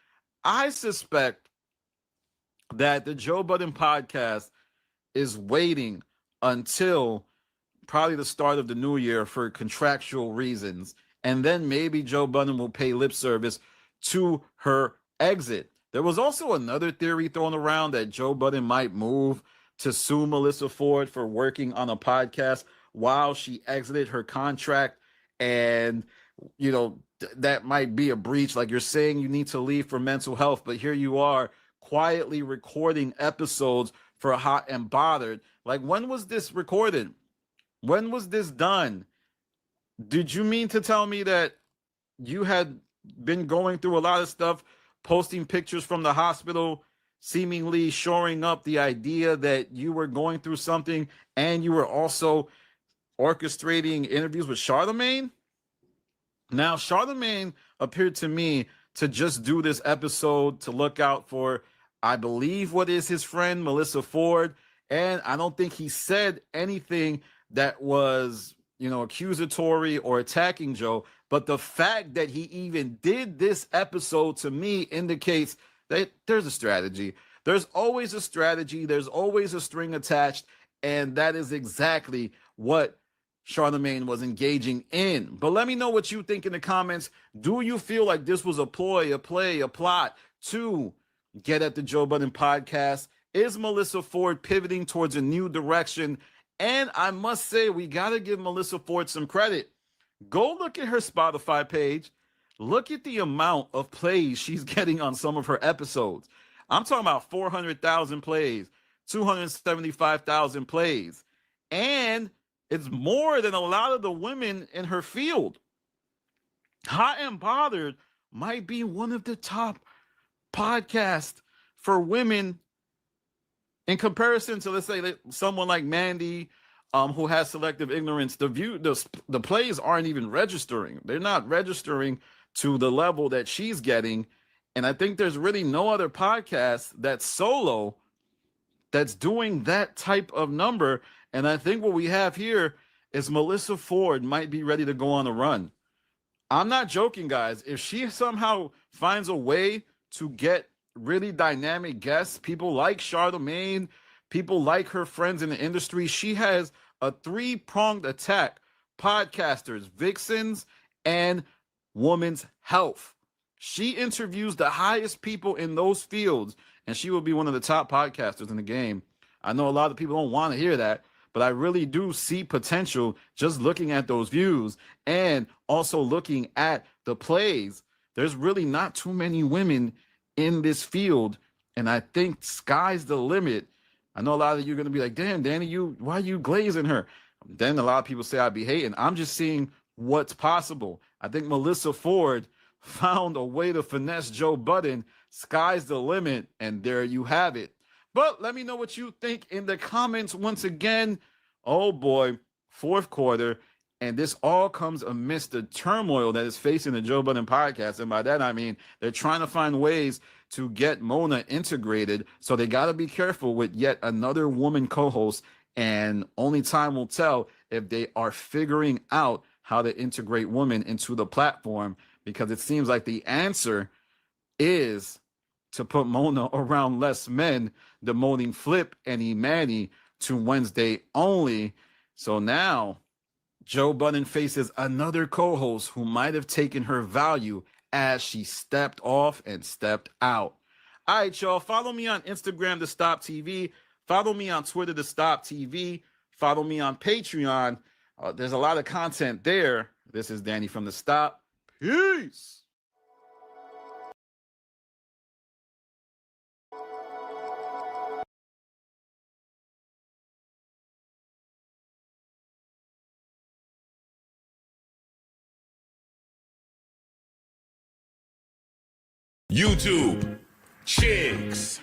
I suspect that the Joe Budden podcast is waiting until probably the start of the new year for contractual reasons. And then maybe Joe Budden will pay lip service to her exit. There was also another theory thrown around that Joe Budden might move to sue Melysa Ford for working on a podcast while she exited her contract. And, you know, that might be a breach. Like, you're saying you need to leave for mental health, but here you are quietly recording episodes for Hot and Bothered. Like, when was this recorded? When was this done? Did you mean to tell me that you had been going through a lot of stuff, posting pictures from the hospital, seemingly shoring up the idea that you were going through something, and you were also orchestrating interviews with Charlemagne? Now, Charlemagne appeared to me to just do this episode to look out for, I believe, what is his friend, Melysa Ford. And I don't think he said anything that was, you know, accusatory or attacking Joe. But the fact that he even did this episode to me indicates that there's a strategy. There's always a strategy. There's always a string attached. And that is exactly what Charlemagne was engaging in. But let me know what you think in the comments. Do you feel like this was a ploy, a play, a plot to get at the Joe Budden podcast? Is Melysa Ford pivoting towards a new direction? And I must say, we got to give Melysa Ford some credit. Go look at her Spotify page. Look at the amount of plays she's getting on some of her episodes. I'm talking about 400,000 plays, 275,000 plays. And it's more than a lot of the women in her field. Hot and Bothered might be one of the top podcasts for women in comparison to, let's say, someone like Mandy, who has selective ignorance, the plays aren't even registering. They're not registering to the level that she's getting. And I think there's really no other podcast that's solo that's doing that type of number. And I think what we have here is Melysa Ford might be ready to go on a run. I'm not joking, guys. If she somehow finds a way to get really dynamic guests, people like Charlamagne, people like her friends in the industry, she has a three-pronged attack: podcasters, vixens, and women's health. She interviews the highest people in those fields, and she will be one of the top podcasters in the game. I know a lot of people don't want to hear that, but I really do see potential just looking at those views and also looking at the plays. There's really not too many women in this field, and I think sky's the limit. I know a lot of you are going to be like, damn, Danny, why are you glazing her? Then a lot of people say I be hating. I'm just seeing what's possible. I think Melysa Ford found a way to finesse Joe Budden. Sky's the limit, and there you have it. But let me know what you think in the comments once again. Oh boy, fourth quarter, and this all comes amidst the turmoil that is facing the Joe Budden podcast. And by that, I mean they're trying to find ways to get Mona integrated. So they got to be careful with yet another woman co-host, and only time will tell if they are figuring out how to integrate women into the platform, because it seems like the answer is to put Mona around less men, demoting Flip and Imani to Wednesday only. So now Joe Budden faces another co-host who might have taken her value as she stepped off and stepped out. All right, y'all. Follow me on Instagram, The Stop TV. Follow me on Twitter, The Stop TV. Follow me on Patreon. There's a lot of content there. This is Danny from The Stop. Peace. YouTube, chicks,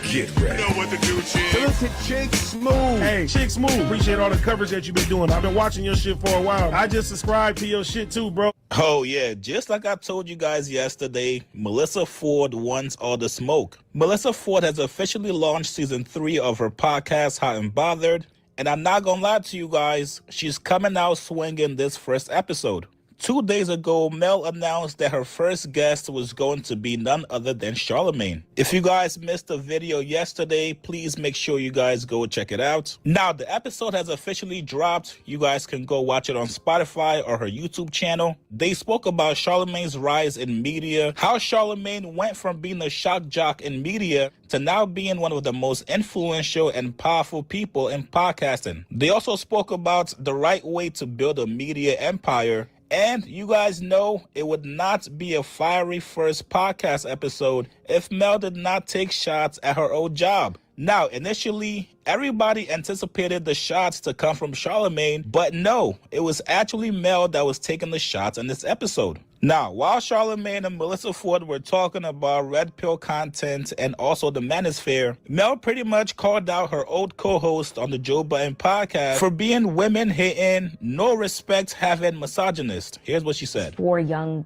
get ready. You know what to do, chicks. Look at Chick Smooth. Hey, Chick Smooth. Appreciate all the coverage that you've been doing. I've been watching your shit for a while. I just subscribed to your shit too, bro. Oh yeah, just like I told you guys yesterday, Melysa Ford wants all the smoke. Melysa Ford has officially launched season 3 of her podcast, Hot and Bothered. And I'm not gonna lie to you guys, she's coming out swinging this first episode. 2 days ago, Mel announced that her first guest was going to be none other than Charlamagne. If you guys missed the video yesterday, please make sure you guys go check it out. Now, the episode has officially dropped. You guys can go watch it on Spotify or her YouTube channel. They spoke about Charlamagne's rise in media, how Charlamagne went from being a shock jock in media to now being one of the most influential and powerful people in podcasting. They also spoke about the right way to build a media empire. And you guys know it would not be a fiery first podcast episode if Mel did not take shots at her old job. Now, initially, everybody anticipated the shots to come from Charlamagne, but no, it was actually Mel that was taking the shots in this episode. Now, while Charlamagne and Melysa Ford were talking about red pill content and also the manosphere, Mel pretty much called out her old co-host on the Joe Budden podcast for being women-hating, no respect having misogynist. Here's what she said. 4 young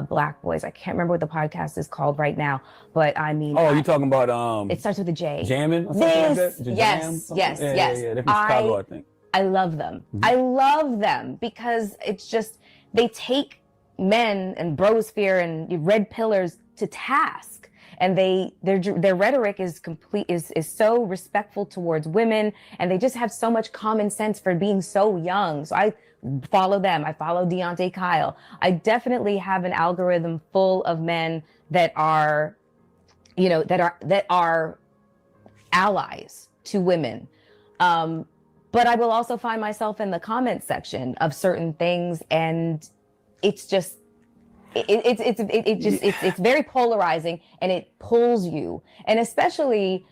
black boys. I can't remember what the podcast is called right now, but I mean. Oh, you talking about it starts with a J. Jamming? Yes, Like yes. Yeah, they're from Chicago, I think. I love them. I love them because it's just, they take men and brosphere and red pillars to task, and their rhetoric is so respectful towards women, and they just have so much common sense for being so young. So I follow them. I follow Deontay Kyle. I definitely have an algorithm full of men that are, that are allies to women. But I will also find myself in the comment section of certain things, and it's just, it's very polarizing, and it pulls you. And especially,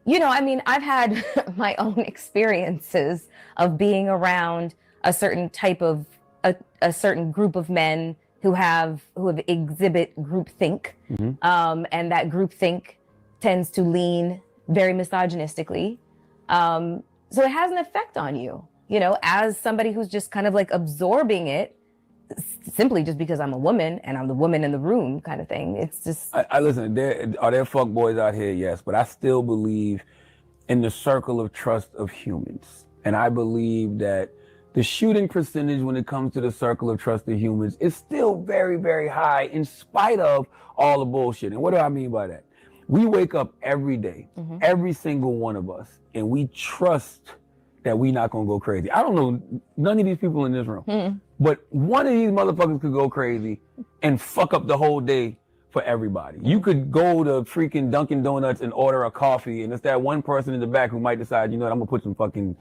I've had my own experiences of being around a certain type of, a certain group of men who exhibit groupthink. And that groupthink tends to lean very misogynistically. So it has an effect on you, you know, as somebody who's just kind of like absorbing it simply just because I'm a woman and I'm the woman in the room kind of thing. It's just. I listen, are there fuckboys out here? Yes, but I still believe in the circle of trust of humans. And I believe that the shooting percentage when it comes to the circle of trust of humans is still very, very high in spite of all the bullshit. And what do I mean by that? We wake up every day, every single one of us, and we trust that we not gonna go crazy. I don't know none of these people in this room, but one of these motherfuckers could go crazy and fuck up the whole day for everybody. You could go to freaking Dunkin' Donuts and order a coffee, and it's that one person in the back who might decide, you know what, I'm gonna put some fucking,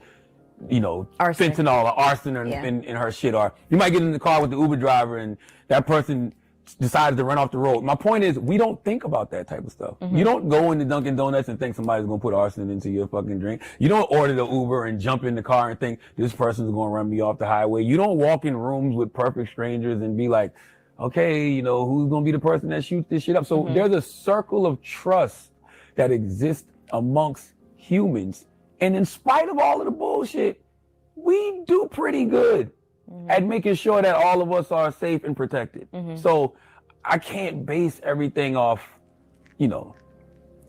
you know, fentanyl or arson in her shit. Or you might get in the car with the Uber driver and that person decides to run off the road. My point is, we don't think about that type of stuff. You don't go into Dunkin' Donuts and think somebody's gonna put arson into your fucking drink. You don't order the Uber and jump in the car and think this person's gonna run me off the highway. You don't walk in rooms with perfect strangers and be like, okay, you know, who's gonna be the person that shoots this shit up? So there's a circle of trust that exists amongst humans. And in spite of all of the bullshit, we do pretty good at making sure that all of us are safe and protected. So I can't base everything off, you know,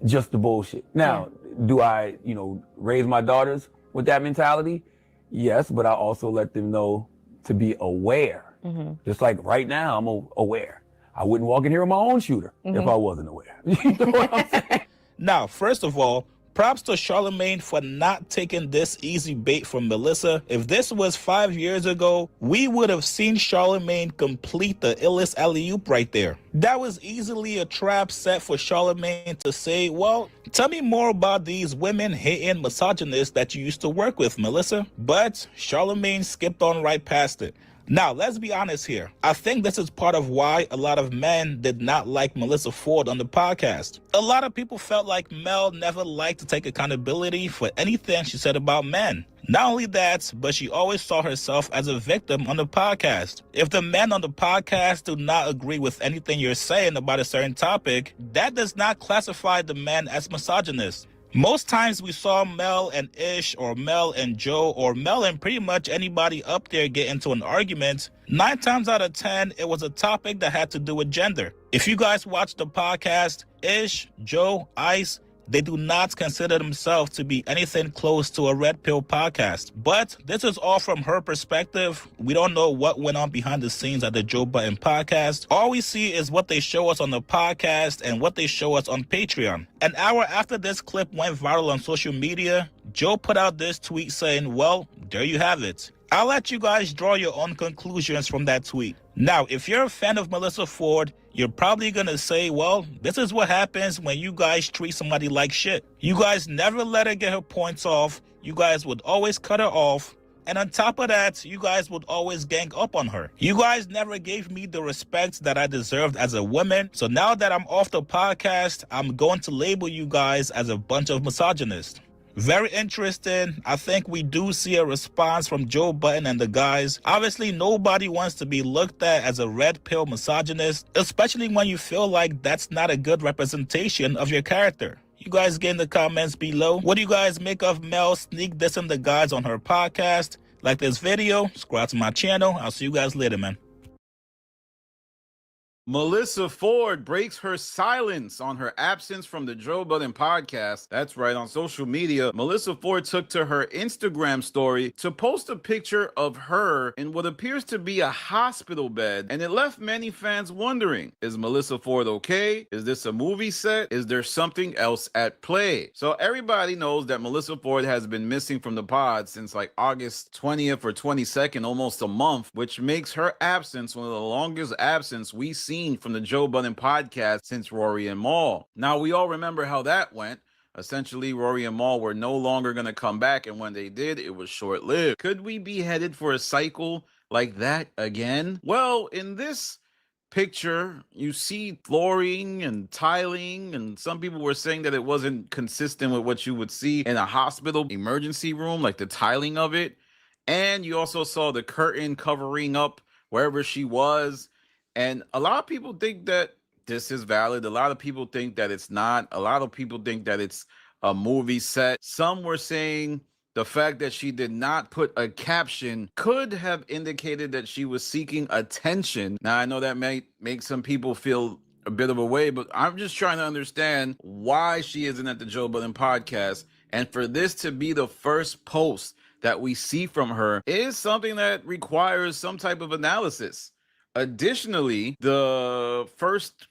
just the bullshit. Now, do I, you know, raise my daughters with that mentality? Yes, but I also let them know to be aware. Just like right now, I'm aware. I wouldn't walk in here with my own shooter if I wasn't aware. You know what I'm saying? Now, first of all, props to Charlamagne for not taking this easy bait from Melysa. If this was 5 years ago, we would have seen Charlamagne complete the illest alley-oop right there. That was easily a trap set for Charlamagne to say, well, tell me more about these women-hating misogynists that you used to work with, Melysa. But Charlamagne skipped on right past it. Now, let's be honest here. I think this is part of why a lot of men did not like Melysa Ford on the podcast. A lot of people felt like Mel never liked to take accountability for anything she said about men. Not only that, but she always saw herself as a victim on the podcast. If the men on the podcast do not agree with anything you're saying about a certain topic, that does not classify the men as misogynists. Most times we saw Mel and Ish or Mel and Joe or Mel and pretty much anybody up there get into an argument. 9 times out of 10, it was a topic that had to do with gender. If you guys watch the podcast, Ish, Joe, Ice, they do not consider themselves to be anything close to a red pill podcast. But this is all from her perspective. We don't know what went on behind the scenes at the Joe Budden podcast. All we see is what they show us on the podcast and what they show us on Patreon. An hour after this clip went viral on social media, Joe put out this tweet saying, well, there you have it. I'll let you guys draw your own conclusions from that tweet. Now, if you're a fan of Melysa Ford, you're probably gonna say, well, this is what happens when you guys treat somebody like shit. You guys never let her get her points off. You guys would always cut her off. And on top of that, you guys would always gang up on her. You guys never gave me the respect that I deserved as a woman. So now that I'm off the podcast, I'm going to label you guys as a bunch of misogynists. Very interesting. I think we do see a response from Joe Budden and the guys. Obviously, nobody wants to be looked at as a red pill misogynist, especially when you feel like that's not a good representation of your character. You guys get in the comments below. What do you guys make of Mel sneak dissing the guys on her podcast? Like this video, subscribe to my channel. I'll see you guys later, man. Melysa Ford breaks her silence on her absence from the Joe Budden podcast. That's right, on social media, Melysa Ford took to her Instagram story to post a picture of her in what appears to be a hospital bed, and it left many fans wondering, is Melysa Ford okay? Is this a movie set? Is there something else at play? So everybody knows that Melysa Ford has been missing from the pod since like August 20th or 22nd, almost a month, which makes her absence one of the longest absence we've seen from the Joe Budden podcast since Rory and Mal. Now, we all remember how that went. Essentially, Rory and Mal were no longer going to come back, and when they did, it was short-lived. Could we be headed for a cycle like that again? Well, in this picture, you see flooring and tiling, and some people were saying that it wasn't consistent with what you would see in a hospital emergency room, like the tiling of it. And you also saw the curtain covering up wherever she was. And a lot of people think that this is valid. A lot of people think that it's not. A lot of people think that it's a movie set. Some were saying the fact that she did not put a caption could have indicated that she was seeking attention. Now, I know that may make some people feel a bit of a way, but I'm just trying to understand why she isn't at the Joe Budden podcast. And for this to be the first post that we see from her is something that requires some type of analysis. Additionally, the first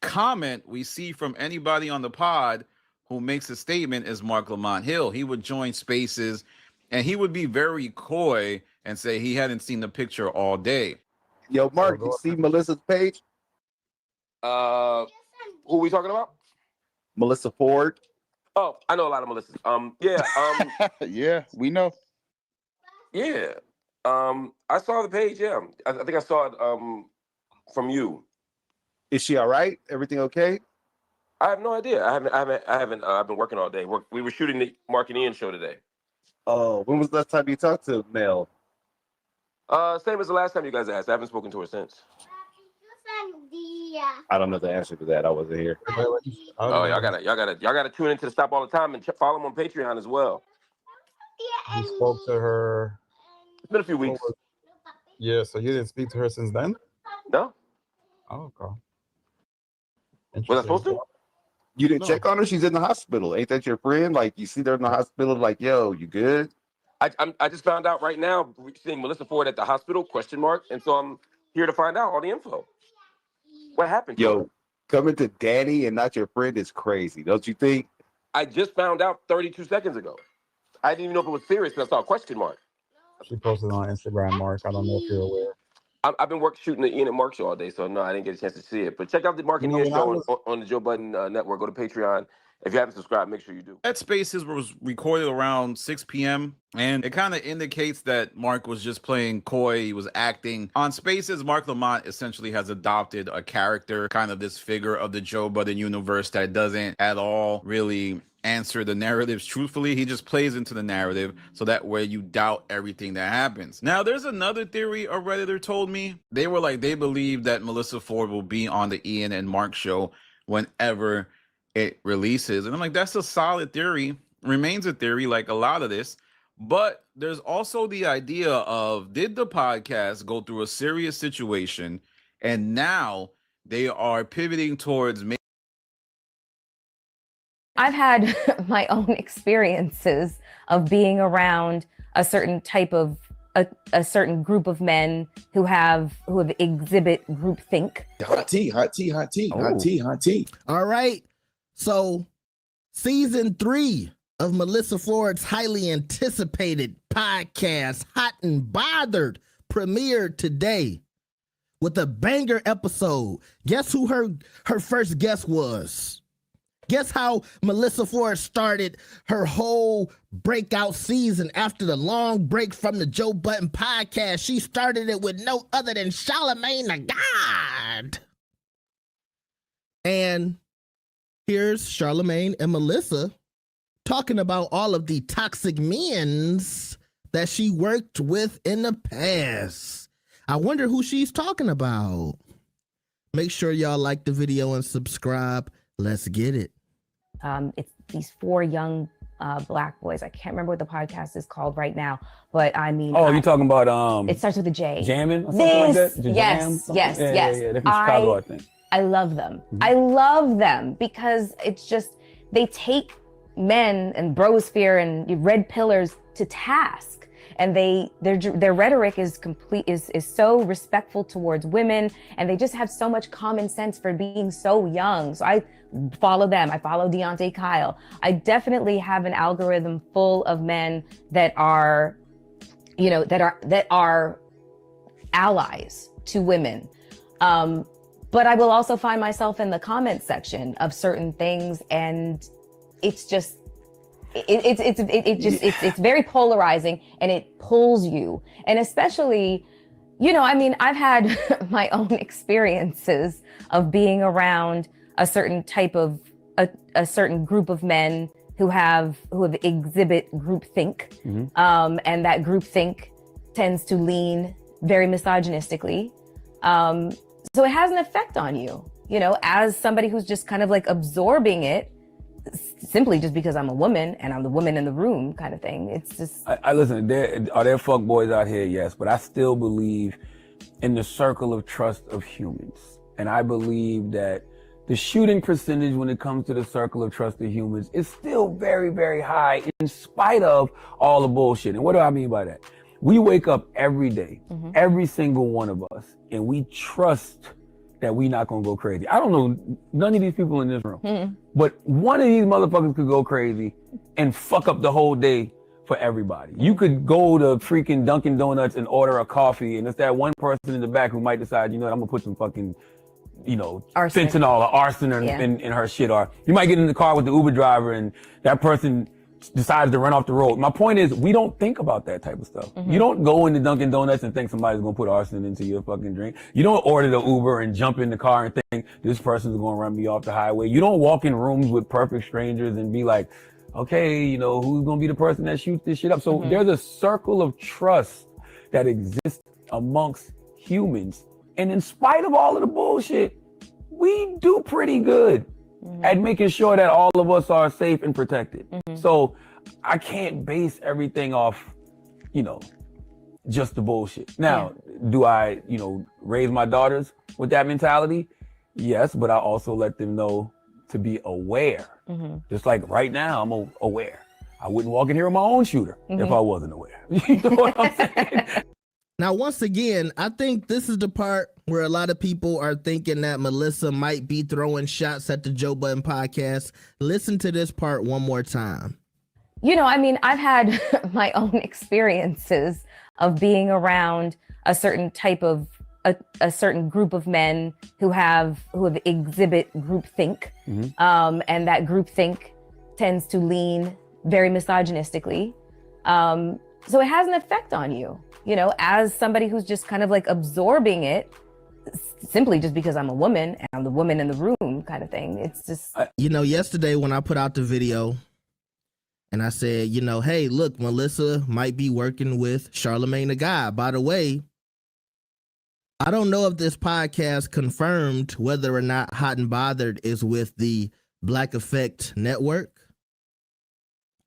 comment we see from anybody on the pod who makes a statement is Mark Lamont Hill. He would join spaces and he would be very coy and say he hadn't seen the picture all day. Yo, Mark, you see Melissa's page? Who we talking about? Melysa Ford. Oh, I know a lot of Melissas. Yeah, we know. Yeah. I saw the page, yeah. I think I saw it from you. Is she all right? Everything okay? I have no idea. I've been working all day. We were shooting the Mark and Ian show today. Oh, when was the last time you talked to Mel? Same as the last time you guys asked. I haven't spoken to her since. I don't know the answer to that. I wasn't here. Oh, y'all gotta tune into the Stop All the Time and follow them on Patreon as well. You spoke to her. It's been a few weeks. Yeah, so you didn't speak to her since then? No. Oh, okay. Was I supposed to? You didn't check on her? She's in the hospital. Ain't that your friend? Like, you see her in the hospital, like, yo, you good? I just found out right now, seeing Melysa Ford at the hospital, ? And so I'm here to find out all the info. What happened? Yo, coming to Danny and not your friend is crazy, don't you think? I just found out 32 seconds ago. I didn't even know if it was serious until I saw ? She posted on Instagram, Mark. I don't know if you're aware. I've been shooting the Ian and Mark show all day, so no, I didn't get a chance to see it. But check out the Mark and Ian show on the Joe Budden Network. Go to Patreon. If you haven't subscribed, make sure you do. That Spaces was recorded around 6 p.m. and it kind of indicates that Mark was just playing coy. He was acting. On Spaces, Mark Lamont essentially has adopted a character, kind of this figure of the Joe Budden universe that doesn't at all really answer the narratives truthfully. He just plays into the narrative so that way you doubt everything that happens. Now, there's another theory a Redditor told me. They were like, they believe that Melysa Ford will be on the Ian and Mark show whenever it releases. And I'm like, that's a solid theory. Remains a theory like a lot of this. But there's also the idea of, did the podcast go through a serious situation and now they are pivoting towards I've had my own experiences of being around a certain type of a certain group of men who exhibit groupthink. Hot tea, hot tea, hot tea, hot tea, hot tea. All right. So season 3 of Melysa Ford's highly anticipated podcast, Hot and Bothered, premiered today with a banger episode. Guess who her first guest was? Guess how Melysa Ford started her whole breakout season after the long break from the Joe Budden podcast? She started it with no other than Charlamagne the God. And here's Charlamagne and Melysa talking about all of the toxic men that she worked with in the past. I wonder who she's talking about. Make sure y'all like the video and subscribe. Let's get it. It's these 4 young black boys. I can't remember what the podcast is called right now, but I mean. Oh, you're talking about it starts with a J. Jamming or something like that? Yes. Yeah, they're from Chicago, I think. I love them. I love them because it's just, they take men and brosphere and red pillars to task. And their rhetoric is so respectful towards women, and they just have so much common sense for being so young. So I follow them. I follow Deontay Kyle. I definitely have an algorithm full of men that are, that are allies to women. But I will also find myself in the comment section of certain things, and it's just. It's very polarizing, and it pulls you. And especially, I've had my own experiences of being around a certain type of a certain group of men who exhibit groupthink, and that groupthink tends to lean very misogynistically. So it has an effect on you, as somebody who's just kind of like absorbing it. simply just because I'm a woman and I'm the woman in the room kind of thing. It's just. I listen, are there fuck boys out here? Yes, but I still believe in the circle of trust of humans. And I believe that the shooting percentage when it comes to the circle of trust of humans is still very, very high in spite of all the bullshit. And what do I mean by that? We wake up every day, every single one of us, and we trust that we not gonna go crazy. I don't know none of these people in this room, but one of these motherfuckers could go crazy and fuck up the whole day for everybody. You could go to freaking Dunkin' Donuts and order a coffee, and it's that one person in the back who might decide, you know what, I'm gonna put some fucking, fentanyl or arson in her shit. Or you might get in the car with the Uber driver and that person decides to run off the road. My point is, we don't think about that type of stuff. You don't go into Dunkin' Donuts and think somebody's gonna put arson into your fucking drink. You don't order the Uber and jump in the car and think this person's gonna run me off the highway. You don't walk in rooms with perfect strangers and be like, okay, who's gonna be the person that shoots this shit up? So there's a circle of trust that exists amongst humans. And in spite of all of the bullshit, we do pretty good at making sure that all of us are safe and protected. So I can't base everything off, just the bullshit. Now, do I, raise my daughters with that mentality? Yes, but I also let them know to be aware. Just like right now, I'm aware. I wouldn't walk in here with my own shooter if I wasn't aware. You know what I'm saying? Now, once again, I think this is the part where a lot of people are thinking that Melysa might be throwing shots at the Joe Budden podcast. Listen to this part one more time. I've had my own experiences of being around a certain type of a certain group of men who exhibit groupthink, and that groupthink tends to lean very misogynistically. So it has an effect on you, as somebody who's just kind of like absorbing it simply just because I'm a woman and I'm the woman in the room kind of thing. It's just. Yesterday when I put out the video and I said, hey, look, Melysa might be working with Charlamagne the God. By the way, I don't know if this podcast confirmed whether or not Hot and Bothered is with the Black Effect Network.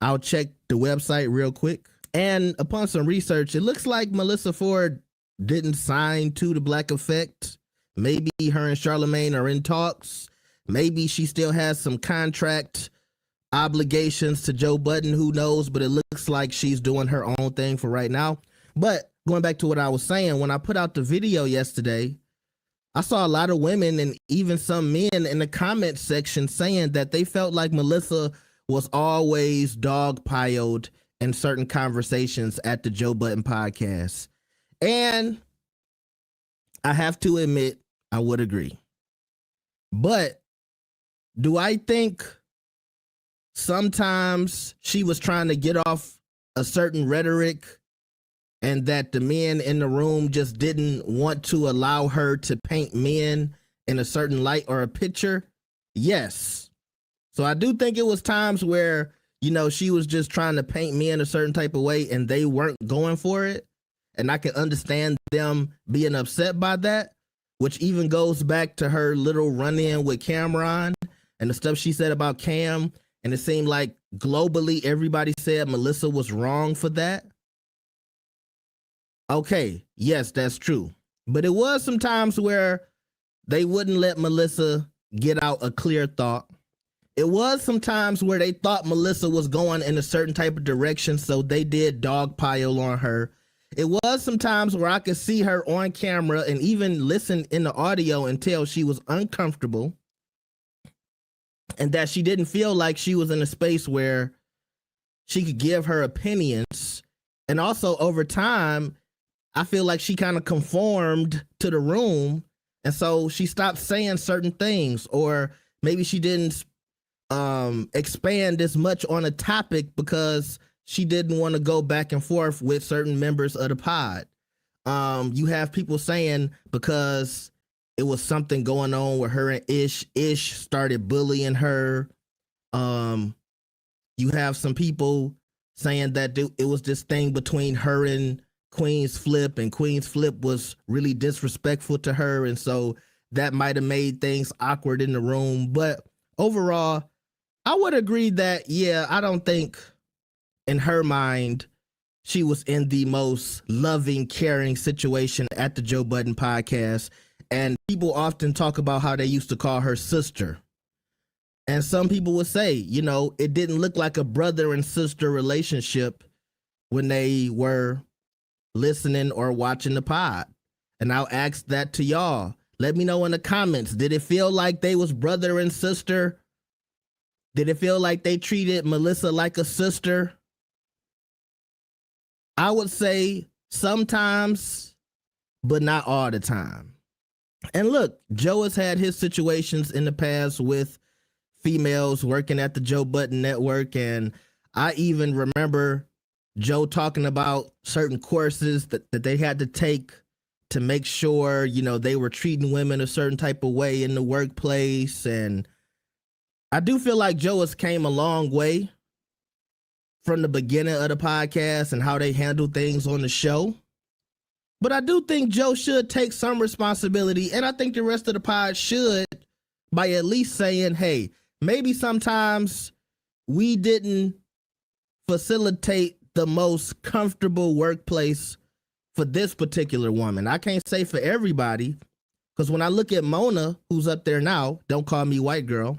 I'll check the website real quick. And upon some research, it looks like Melysa Ford didn't sign to the Black Effect. Maybe her and Charlamagne are in talks. Maybe she still has some contract obligations to Joe Budden. Who knows? But it looks like she's doing her own thing for right now. But going back to what I was saying, when I put out the video yesterday, I saw a lot of women and even some men in the comment section saying that they felt like Melysa was always dogpiled in certain conversations at the Joe Budden podcast. And I have to admit, I would agree. But do I think sometimes she was trying to get off a certain rhetoric and that the men in the room just didn't want to allow her to paint men in a certain light or a picture? Yes. So I do think it was times where, she was just trying to paint men a certain type of way and they weren't going for it. And I can understand them being upset by that, which even goes back to her little run-in with Cameron and the stuff she said about Cam. And it seemed like globally everybody said Melysa was wrong for that. Okay, yes, that's true. But it was some times where they wouldn't let Melysa get out a clear thought. It was some times where they thought Melysa was going in a certain type of direction, so they did dogpile on her. It was some times where I could see her on camera and even listen in the audio and tell she was uncomfortable and that she didn't feel like she was in a space where she could give her opinions. And also over time, I feel like she kind of conformed to the room. And so she stopped saying certain things, or maybe she didn't expand as much on a topic because she didn't want to go back and forth with certain members of the pod. You have people saying because it was something going on with her and Ish started bullying her. You have some people saying that it was this thing between her and Queen's Flip, and Queen's Flip was really disrespectful to her, and so that might have made things awkward in the room. But overall, I would agree that, yeah, I don't think in her mind she was in the most loving, caring situation at the Joe Budden podcast. And people often talk about how they used to call her sister. And some people would say, you know, it didn't look like a brother and sister relationship when they were listening or watching the pod. And I'll ask that to y'all. Let me know in the comments. Did it feel like they was brother and sister? Did it feel like they treated Melysa like a sister? I would say sometimes, but not all the time. And look, Joe has had his situations in the past with females working at the Joe Budden Network. And I even remember Joe talking about certain courses that they had to take to make sure, you know, they were treating women a certain type of way in the workplace. And I do feel like Joe has came a long way from the beginning of the podcast and how they handle things on the show. But I do think Joe should take some responsibility, and I think the rest of the pod should, by at least saying, hey, maybe sometimes we didn't facilitate the most comfortable workplace for this particular woman. I can't say for everybody, because when I look at Mona, who's up there now, don't call me white girl,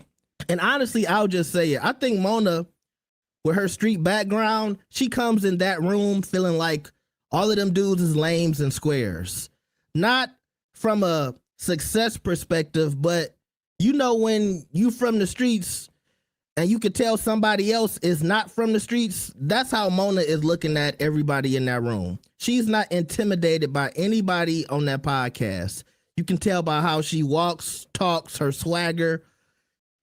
and honestly, I'll just say it. I think Mona, with her street background, she comes in that room feeling like all of them dudes is lames and squares. Not from a success perspective, but you know when you from the streets and you could tell somebody else is not from the streets, that's how Mona is looking at everybody in that room. She's not intimidated by anybody on that podcast. You can tell by how she walks, talks, her swagger.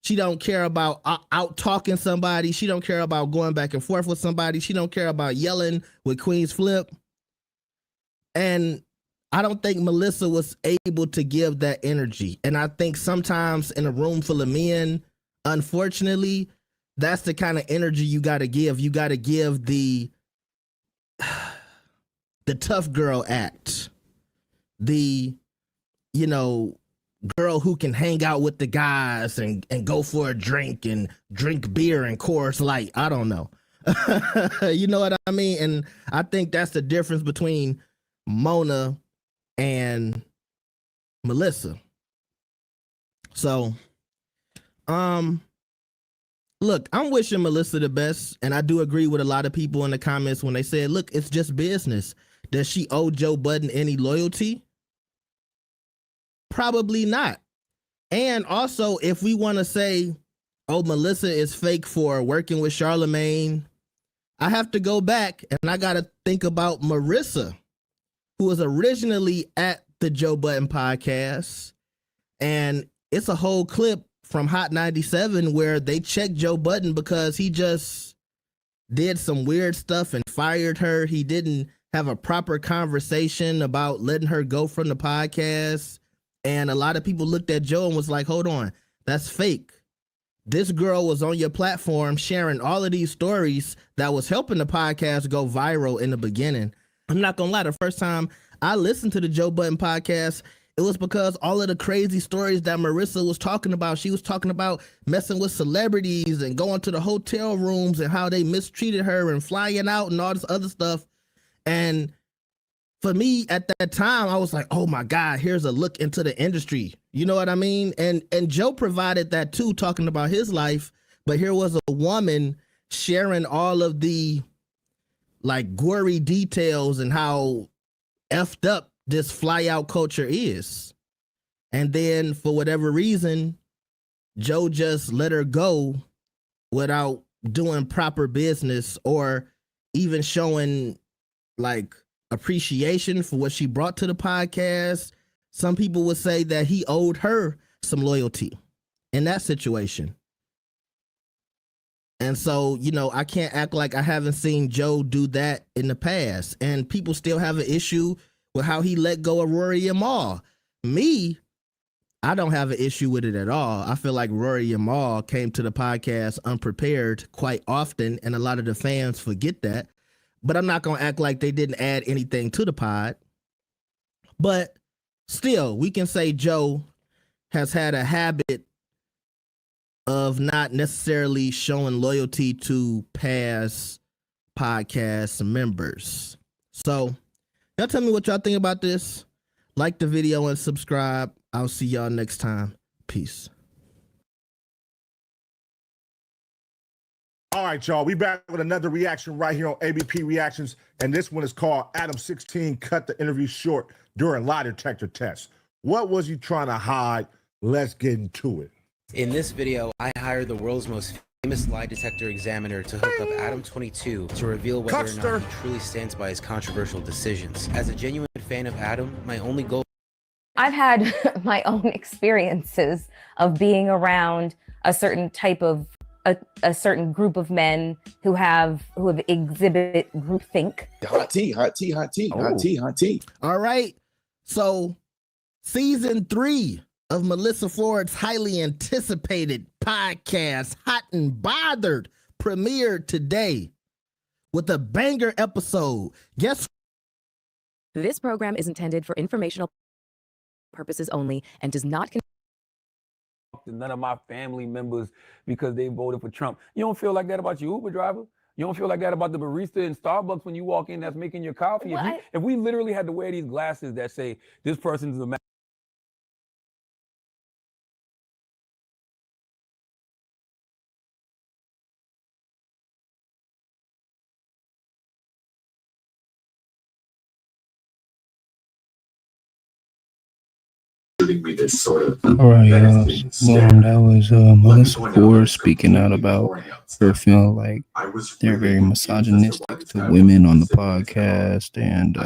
She don't care about out talking somebody. She don't care about going back and forth with somebody. She don't care about yelling with Queen's Flip. And I don't think Melysa was able to give that energy. And I think sometimes in a room full of men, unfortunately, that's the kind of energy you got to give. You got to give the tough girl act. The, you know, girl who can hang out with the guys and go for a drink and drink beer and Coors Light. I don't know. You know what I mean? And I think that's the difference between Mona and Melysa. So, look, I'm wishing Melysa the best, and I do agree with a lot of people in the comments when they said, look, it's just business. Does she owe Joe Budden any loyalty? Probably not. And also, if we want to say, oh, Melysa is fake for working with Charlamagne, I have to go back and I got to think about Marissa, who was originally at the Joe Budden podcast. And it's a whole clip from Hot 97 where they checked Joe Budden because he just did some weird stuff and fired her. He didn't have a proper conversation about letting her go from the podcast. And a lot of people looked at Joe and was like, hold on, that's fake. This girl was on your platform sharing all of these stories that was helping the podcast go viral in the beginning. I'm not gonna lie, the first time I listened to the Joe Budden podcast, it was because all of the crazy stories that Marissa was talking about. She was talking about messing with celebrities and going to the hotel rooms and how they mistreated her and flying out and all this other stuff. And for me at that time, I was like, oh my God, here's a look into the industry. You know what I mean? And Joe provided that too, talking about his life. But here was a woman sharing all of the like gory details and how effed up this fly out culture is. And then for whatever reason, Joe just let her go without doing proper business or even showing like appreciation for what she brought to the podcast. Some people would say that he owed her some loyalty in that situation. And so, you know, I can't act like I haven't seen Joe do that in the past. And people still have an issue with how he let go of Rory and Mal. Me, I don't have an issue with it at all. I feel like Rory and Mal came to the podcast unprepared quite often, and a lot of the fans forget that. But I'm not going to act like they didn't add anything to the pod. But still, we can say Joe has had a habit of not necessarily showing loyalty to past podcast members. So y'all tell me what y'all think about this. Like the video and subscribe. I'll see y'all next time. Peace. All right, y'all. We back with another reaction right here on ABP Reactions, and this one is called Adam 16 cut the interview short during lie detector test. What was you trying to hide? Let's get into it. In this video, I hired the world's most famous lie detector examiner to hook up Adam 22 to reveal whether or not he truly stands by his controversial decisions. As a genuine fan of Adam, my only goal... I've had my own experiences of being around a certain type of a certain group of men who have exhibit groupthink. Hot tea, hot tea, hot tea, hot tea, hot tea. All right. So season 3 of Melysa Ford's highly anticipated podcast, Hot and Bothered, premiered today with a banger episode. Guess This program is intended for informational purposes only and does not none of my family members because they voted for Trump. You don't feel like that about your Uber driver? You don't feel like that about the barista in Starbucks when you walk in that's making your coffee? If we literally had to wear these glasses that say this person's a man. All right, y'all. That was Melysa Ford speaking out about her feeling like they're very misogynistic to women on the podcast, and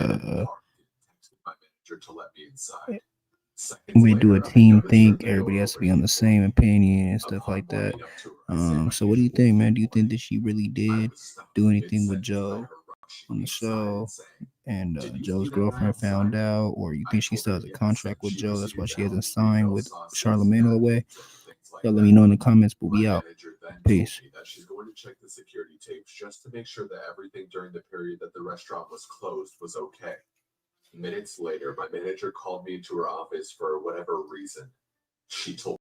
we do a team think. Everybody has to be on the same opinion and stuff like that. So what do you think, man? Do you think that she really did do anything with Joe on the show, and Joe's girlfriend found out, or you think she still has a contract with Joe, that's why she hasn't signed with Charlamagne all the way? Y'all let me know in the comments, but we out. Peace. That she's going to check the security tapes just to make sure that everything during the period that the restaurant was closed was okay. Minutes later, my manager called me into her office for whatever reason. She told